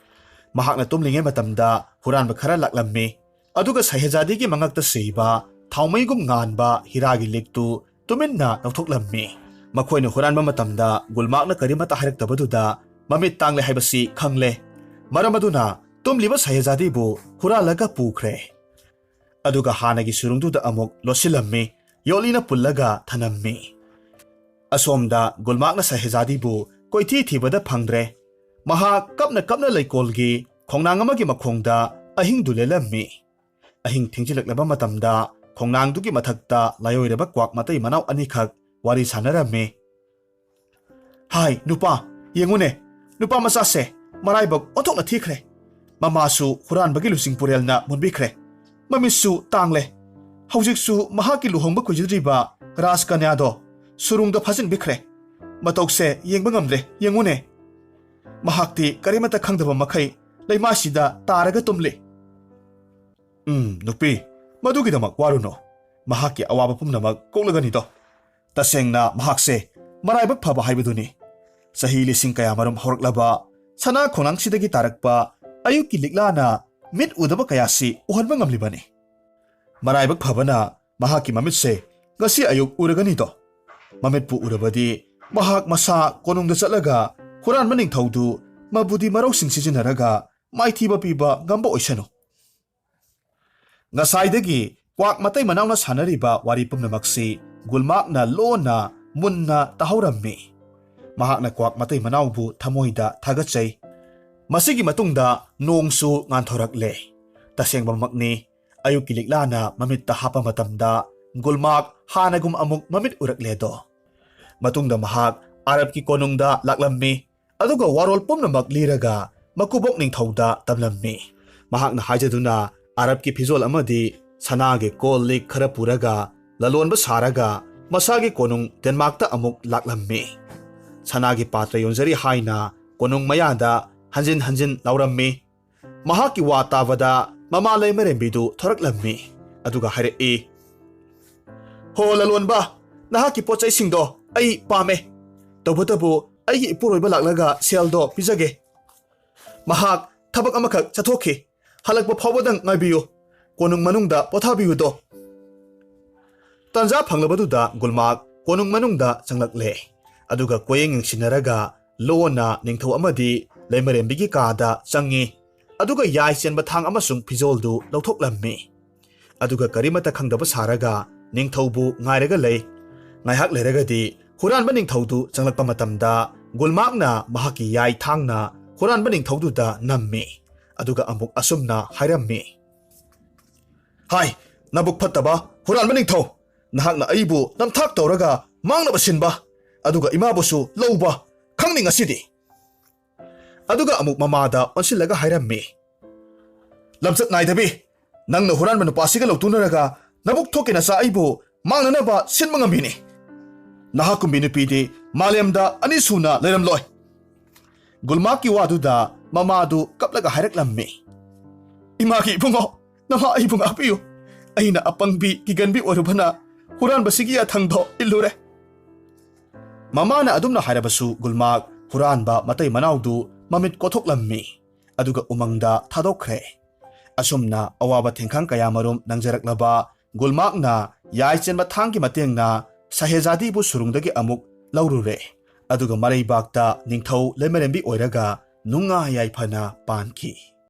ꯃꯍꯥꯛꯅ ꯇꯨꯝꯂꯤꯉꯩ ꯃꯇꯝꯗ ꯍꯨꯔꯥꯟꯕ ꯈꯔ ꯂꯥꯛꯂꯝꯃꯤ꯫ ꯑꯗꯨꯒ ꯁꯍꯦꯖꯥꯗꯤꯒꯤ ꯃꯉꯛꯇ ꯁꯤꯕ ꯊꯥꯎꯃꯩꯒꯨꯝ ꯉꯥꯟꯕ ꯍꯤꯔꯥꯒꯤ ꯂꯤꯛꯇꯨ ꯇꯨꯃꯤꯟꯅ ꯂꯧꯊꯣꯛꯂꯝꯃꯤ꯫ ꯃꯈꯣꯏꯅ ꯍꯨꯔꯥꯟꯕ ꯃꯇꯝꯗ ꯒꯨꯜꯃꯥꯛꯅ ꯀꯔꯤꯃꯠꯇ ꯍꯥꯏꯔꯛꯇꯕꯗꯨꯗ ꯃꯃꯤꯠ ꯇꯥꯡꯂꯦ ꯍꯥꯏꯕꯁꯤ ꯈꯪꯂꯦ꯫ ꯃꯔꯝ ꯑꯗꯨꯅ ꯇꯨꯝꯂꯤꯕ ꯁꯍꯦꯖꯥꯗꯤꯕꯨ ꯍꯨꯔꯥꯜꯂꯒ ꯄꯨꯈ꯭ꯔꯦ꯫ ꯑꯗꯨꯒ ꯍꯥꯟꯅꯒꯤ ꯁꯨꯔꯨꯡꯗꯨꯗ ꯑꯃꯨꯛ ꯂꯣꯠꯁꯤꯜꯂꯝꯃꯤ, ꯌꯣꯠꯂꯤꯅ ꯄꯨꯜꯂꯒ ꯊꯅꯝꯃꯤ꯫ ꯑꯁꯣꯝꯗ ꯒꯨꯜꯃꯥꯛꯅ ꯁꯍꯦꯖꯥꯗꯤꯕꯨ ꯀꯣꯏꯊꯤ ꯊꯤꯕꯗ ꯐꯪꯗ꯭ꯔꯦ꯫ ꯃꯍꯥꯛ ꯀꯞꯅ ꯀꯞꯅ ꯂꯩꯀꯣꯜꯒꯤ ꯈꯣꯡꯅꯥꯡ ꯑꯃꯒꯤ ꯃꯈꯣꯡꯗ ꯑꯍꯤꯡꯗꯨ ꯂꯦꯜꯂꯝꯃꯤ꯫ ꯑꯍꯤꯡ ꯊꯦꯡꯖꯤꯜꯂꯛꯂꯕ ꯃꯇꯝꯗ ꯈꯣꯡꯅꯥꯡꯗꯨꯒꯤ ꯃꯊꯛꯇ ꯂꯥꯏꯑꯣꯏꯔꯕ ꯀ꯭ꯋꯥꯛ ꯃꯇꯩ ꯃꯅꯥꯎ ꯑꯅꯤꯈꯛ ꯋꯥꯔꯤ ꯁꯥꯟꯅꯔꯝꯃꯤ꯫ ꯍꯥꯏ ꯅꯨꯄꯥ, ꯌꯦꯡꯉꯨꯅꯦ, ꯅꯨꯄꯥ ꯃꯆꯥꯁꯦ ꯃꯔꯥꯏꯕꯛ ꯑꯣꯟꯊꯣꯛꯅ ꯊꯤꯈ꯭ꯔꯦ꯫ ꯃꯃꯥꯁꯨ ꯍꯨꯔꯥꯟꯕꯒꯤ ꯂꯨꯆꯤꯡ ꯄꯨꯔꯦꯜꯅ ꯃꯨꯟꯕꯤꯈ꯭ꯔꯦ, ꯃꯃꯤꯠꯁꯨ ꯇꯥꯡꯂꯦ꯫ ꯍꯧꯖꯤꯛꯁꯨ ꯃꯍꯥꯛꯀꯤ ꯂꯨꯍꯣꯡꯕ ꯀꯨꯏꯖꯗ꯭ꯔꯤꯕ ꯔꯥꯖꯀꯟꯌꯥꯗꯣ ꯁꯨꯔꯨꯡꯗ ꯐꯥꯖꯤꯟꯕꯤꯈ꯭ꯔꯦ꯫ ꯃꯇꯧꯁꯦ ꯌꯦꯡꯕ ꯉꯝꯗ꯭ꯔꯦ, ꯌꯦꯡꯉꯨꯅꯦ꯫ ꯃꯍꯥꯛꯇꯤ ꯀꯔꯤꯃꯠꯇ ꯈꯪꯗꯕ ꯃꯈꯩ ꯂꯩꯃꯥꯁꯤꯗ ꯇꯥꯔꯒ ꯇꯨꯝꯂꯤ꯫ ꯅꯨꯄꯤ, ꯃꯗꯨꯒꯤꯗꯃꯛ ꯋꯥꯔꯨꯅꯣ, ꯃꯍꯥꯛꯀꯤ ꯑꯋꯥꯕ ꯄꯨꯝꯅꯃꯛ ꯀꯣꯛꯂꯒꯅꯤꯗꯣ꯫ ꯇꯁꯦꯡꯅ ꯃꯍꯥꯛꯁꯦ ꯃꯔꯥꯏꯕꯛ ꯐꯕ ꯍꯥꯏꯕꯗꯨꯅꯤ꯫ ꯆꯍꯤ ꯂꯤꯁꯤꯡ ꯀꯌꯥꯃꯔꯨꯝ ꯍꯧꯔꯛꯂꯕ ꯁꯅꯥ ꯈꯣꯡꯅꯥꯡꯁꯤꯗꯒꯤ ꯇꯥꯔꯛꯄ ꯑꯌꯨꯛꯀꯤ ꯂꯤꯛꯂꯥꯅ ꯃꯤꯠ ꯎꯗꯕ ꯀꯌꯥꯁꯤ ꯎꯍꯟꯕ ꯉꯝꯂꯤꯕꯅꯤ꯫ ꯃꯔꯥꯏꯕꯛ ꯐꯕꯅ ꯃꯍꯥꯛꯀꯤ ꯃꯃꯤꯠꯁꯦ ꯉꯁꯤ ꯑꯌꯨꯛ ꯎꯔꯒꯅꯤꯗꯣ꯫ ꯃꯃꯤꯠꯄꯨ ꯎꯔꯕꯗꯤ ꯃꯍꯥꯛ ꯃꯁꯥ ꯀꯣꯅꯨꯡꯗ ꯆꯠꯂꯒ ꯍꯨꯔꯥꯟꯕ ꯅꯤꯡꯊꯧꯗꯨ ꯃꯕꯨꯗꯤ ꯃꯔꯧꯁꯤꯡ ꯁꯤꯖꯤꯟꯅꯔꯒ ꯃꯥꯏꯊꯤꯕ ꯄꯤꯕ ꯉꯝꯕ ꯑꯣꯏꯁꯅꯨ꯫ ꯉꯁꯥꯏꯗꯒꯤ ꯀ꯭ꯋꯥꯛ ꯃꯇꯩ ꯃꯅꯥꯎꯅ ꯁꯥꯟꯅꯔꯤꯕ ꯋꯥꯔꯤ ꯄꯨꯝꯅꯃꯛꯁꯤ ꯒꯨꯜꯃꯥꯛꯅ ꯂꯣꯟꯅ ꯃꯨꯟꯅ ꯇꯥꯍꯧꯔꯝꯃꯤ꯫ ꯃꯍꯥꯛꯅ ꯀ꯭ꯋꯥꯛ ꯃꯇꯩ ꯃꯅꯥꯎꯕꯨ ꯊꯃꯣꯏꯗ ꯊꯥꯒꯠꯆꯩ꯫ ꯃꯁꯤꯒꯤ ꯃꯇꯨꯡꯗ ꯅꯣꯡꯁꯨ ꯉꯥꯟꯊꯣꯔꯛꯂꯦ꯫ ꯇꯁꯦꯡꯕꯃꯛꯅꯤ, ꯑꯌꯨꯛꯀꯤ ꯂꯤꯛꯂꯥꯅ ꯃꯃꯤꯠꯇ ꯍꯥꯞꯄ ꯃꯇꯝꯗ ꯒꯨꯜꯃꯥꯛ ꯍꯥꯟꯅꯒꯨꯝ ꯑꯃꯨꯛ ꯃꯃꯤꯠ ꯎꯔꯛꯂꯦꯗꯣ꯫ ꯃꯇꯨꯡꯗ ꯃꯍꯥꯛ ꯑꯔꯕꯀꯤ ꯀꯣꯅꯨꯡꯗ ꯂꯥꯛꯂꯝꯃꯤ, ꯑꯗꯨꯒ ꯋꯥꯔꯣꯜ ꯄꯨꯝꯅꯃꯛ ꯂꯤꯔꯒ ꯃꯀꯨꯕꯣꯛ ꯅꯤꯡꯊꯧꯗ ꯇꯝꯂꯝꯃꯤ꯫ ꯃꯍꯥꯛꯅ ꯍꯥꯏꯖꯗꯨꯅ ꯑꯔꯕꯀꯤ ꯐꯤꯖꯣꯜ ꯑꯃꯗꯤ ꯁꯅꯥꯒꯤ ꯀꯣꯜ ꯂꯤꯛ ꯈꯔ ꯄꯨꯔꯒ ꯂꯂꯣꯟꯕ ꯁꯥꯔꯒ ꯃꯁꯥꯒꯤ ꯀꯣꯅꯨꯡ ꯗꯦꯟꯃꯥꯔꯛꯇ ꯑꯃꯨꯛ ꯂꯥꯛꯂꯝꯃꯤ꯫ ꯁꯅꯥꯒꯤ ꯄꯥꯇ꯭ꯔ ꯌꯣꯟꯖꯔꯤ ꯍꯥꯏꯅ ꯀꯣꯅꯨꯡ ꯃꯌꯥꯗ ꯍꯟꯖꯤꯟ ꯍꯟꯖꯤꯟ ꯂꯥꯎꯔꯝꯃꯤ꯫ ꯃꯍꯥꯛꯀꯤ ꯋꯥ ꯇꯥꯕꯗ ꯃꯃꯥ ꯂꯩꯃꯔꯦꯝꯕꯤꯗꯨ ꯊꯣꯔꯛꯂꯝꯃꯤ, ꯑꯗꯨꯒ ꯍꯥꯏꯔꯛꯏ, ꯍꯣ ꯂꯂꯣꯟꯕ, ꯅꯍꯥꯛꯀꯤ ꯄꯣꯠꯆꯩꯁꯤꯡꯗꯣ ꯑꯩ ꯄꯥꯝꯃꯦ꯫ ꯇꯧꯕꯇꯕꯨ ꯑꯩꯒꯤ ꯏꯄꯨꯔꯣꯏꯕ ꯂꯥꯛꯂꯒ ꯁꯦꯜꯗꯣ ꯄꯤꯖꯒꯦ꯫ ꯃꯍꯥꯛ ꯊꯕꯛ ꯑꯃꯈꯛ ꯆꯠꯊꯣꯛꯈꯤ, ꯍꯜꯂꯛꯄ ꯐꯥꯎꯕꯗꯪ ꯉꯥꯏꯕꯤꯌꯨ, ꯀꯣꯅꯨꯡ ꯃꯅꯨꯡꯗ ꯄꯣꯊꯥꯕꯤꯌꯨꯗꯣ꯫ ꯇꯥꯟꯖꯥ ꯐꯪꯂꯕꯗꯨꯗ ꯒꯨꯜꯃꯥꯛ ꯀꯣꯅꯨꯡ ꯃꯅꯨꯡꯗ ꯆꯪꯂꯛꯂꯦ, ꯑꯗꯨꯒ ꯀꯣꯌꯦꯡ ꯌꯦꯡꯁꯤꯟꯅꯔꯒ ꯂꯣꯟꯅ ꯅꯤꯡꯊꯧ ꯑꯃꯗꯤ ꯂꯩꯃꯔꯦꯝꯕꯤꯒꯤ ꯀꯥꯗ ꯆꯪꯉꯤ, ꯑꯗꯨꯒ ꯌꯥꯏ ꯆꯦꯟꯕ ꯊꯥꯡ ꯑꯃꯁꯨꯡ ꯐꯤꯖꯣꯜꯗꯨ ꯂꯧꯊꯣꯛꯂꯝꯃꯤ꯫ ꯑꯗꯨꯒ ꯀꯔꯤꯃꯠꯇ ꯈꯪꯗꯕ ꯁꯥꯔꯒ ꯅꯤꯡꯊꯧꯕꯨ ꯉꯥꯏꯔꯒ ꯂꯩ꯫ ꯉꯥꯏꯍꯥꯛ ꯂꯩꯔꯒꯗꯤ ꯍꯨꯔꯥꯟꯕ ꯅꯤꯡꯊꯧꯗꯨ ꯆꯪꯂꯛꯄ ꯃꯇꯝꯗ ꯒꯨꯜꯃꯥꯛꯅ ꯃꯍꯥꯛꯀꯤ ꯌꯥꯏ ꯊꯥꯡꯅ ꯍꯨꯔꯥꯟꯕ ꯅꯤꯡꯊꯧꯗꯨꯗ ꯅꯝꯃꯤ, ꯑꯗꯨꯒ ꯑꯃꯨꯛ ꯑꯁꯨꯝꯅ ꯍꯥꯏꯔꯝꯃꯤ, ꯍꯥꯏ ꯅꯕꯨꯛ ꯐꯠꯇꯕ ꯍꯨꯔꯥꯟꯕ ꯅꯤꯡꯊꯧ, ꯅꯍꯥꯛꯅ ꯑꯩꯕꯨ ꯅꯝꯊꯥꯛ ꯇꯧꯔꯒ ꯃꯥꯡꯅꯕ ꯁꯤꯟꯕ, ꯑꯗꯨꯒ ꯏꯃꯥꯕꯨꯁꯨ ꯂꯧꯕ ꯈꯪꯅꯤ ꯉꯁꯤꯗꯤ꯫ ꯑꯗꯨꯒ ꯑꯃꯨꯛ ꯃꯃꯥꯗ ꯑꯣꯟꯁꯤꯜꯂꯒ ꯍꯥꯏꯔꯝꯃꯤ, ꯂꯝꯆꯠ ꯅꯥꯏꯗꯕꯤ, ꯅꯪꯅ ꯍꯨꯔꯥꯟꯕ ꯅꯨꯄꯥꯁꯤꯒ ꯂꯧꯇꯨꯅꯔꯒ ꯅꯕꯨꯛ ꯊꯣꯛꯀꯤ ꯅꯆꯥ ꯑꯩꯕꯨ ꯃꯥꯡꯅꯅꯕ ꯁꯤꯟꯕ ꯉꯝꯕꯤꯅꯤ꯫ ꯅꯍꯥꯛꯀꯨꯝꯕꯤ ꯅꯨꯄꯤꯗꯤ ꯃꯥꯂꯦꯝꯗ ꯑꯅꯤ ꯁꯨꯅ ꯂꯩꯔꯝꯂꯣꯏ꯫ ꯒꯨꯜꯃꯥꯛꯀꯤ ꯋꯥꯗꯨꯗ ꯃꯃꯥꯗꯨ ꯀꯞꯂꯒ ꯍꯥꯏꯔꯛꯂꯝꯃꯤ, ꯏꯃꯥꯒꯤ ꯏꯕꯨꯡꯉꯣ, ꯅꯃꯥ ꯑꯩꯕꯨ ꯉꯥꯛꯄꯤꯌꯨ, ꯑꯩꯅ ꯑꯄꯪꯕꯤ ꯀꯤꯒꯟꯕꯤ ꯑꯣꯏꯔꯨꯕꯅ ꯍꯨꯔꯥꯟꯕꯁꯤꯒꯤ ꯌꯥꯊꯪꯗꯣ ꯏꯜꯂꯨꯔꯦ꯫ ꯃꯃꯥꯅ ꯑꯗꯨꯝꯅ ꯍꯥꯏꯔꯕꯁꯨ ꯒꯨꯜꯃꯥꯛ ꯍꯨꯔꯥꯟꯕ ꯃꯇꯩ ꯃꯅꯥꯎꯗꯨ ꯃꯃꯤꯠ ꯀꯣꯊꯣꯛꯂꯝꯃꯤ, ꯑꯗꯨꯒ ꯎꯃꯪꯗ ꯊꯥꯗꯣꯛꯈ꯭ꯔꯦ꯫ ꯑꯁꯨꯝꯅ ꯑꯋꯥꯕ ꯊꯦꯡꯈꯥꯡ ꯀꯌꯥꯃꯔꯨꯝ ꯅꯪꯖꯔꯛꯂꯕ ꯒꯨꯜꯃꯥꯛꯅ ꯌꯥꯏ ꯆꯦꯟꯕ ꯊꯥꯡꯒꯤ ꯃꯇꯦꯡꯅ ꯁꯍꯦꯖꯥꯗꯤꯕꯨ ꯁꯨꯔꯨꯡꯗꯒꯤ ꯑꯃꯨꯛ ꯂꯧꯔꯨꯔꯦ, ꯑꯗꯨꯒ ꯃꯔꯩꯕꯥꯛꯇ ꯅꯤꯡꯊꯧ ꯂꯩꯃꯔꯦꯝꯕꯤ ꯑꯣꯏꯔꯒ ꯅꯨꯡꯉꯥꯏ ꯌꯥꯏꯐꯅ ꯄꯥꯟꯈꯤ꯫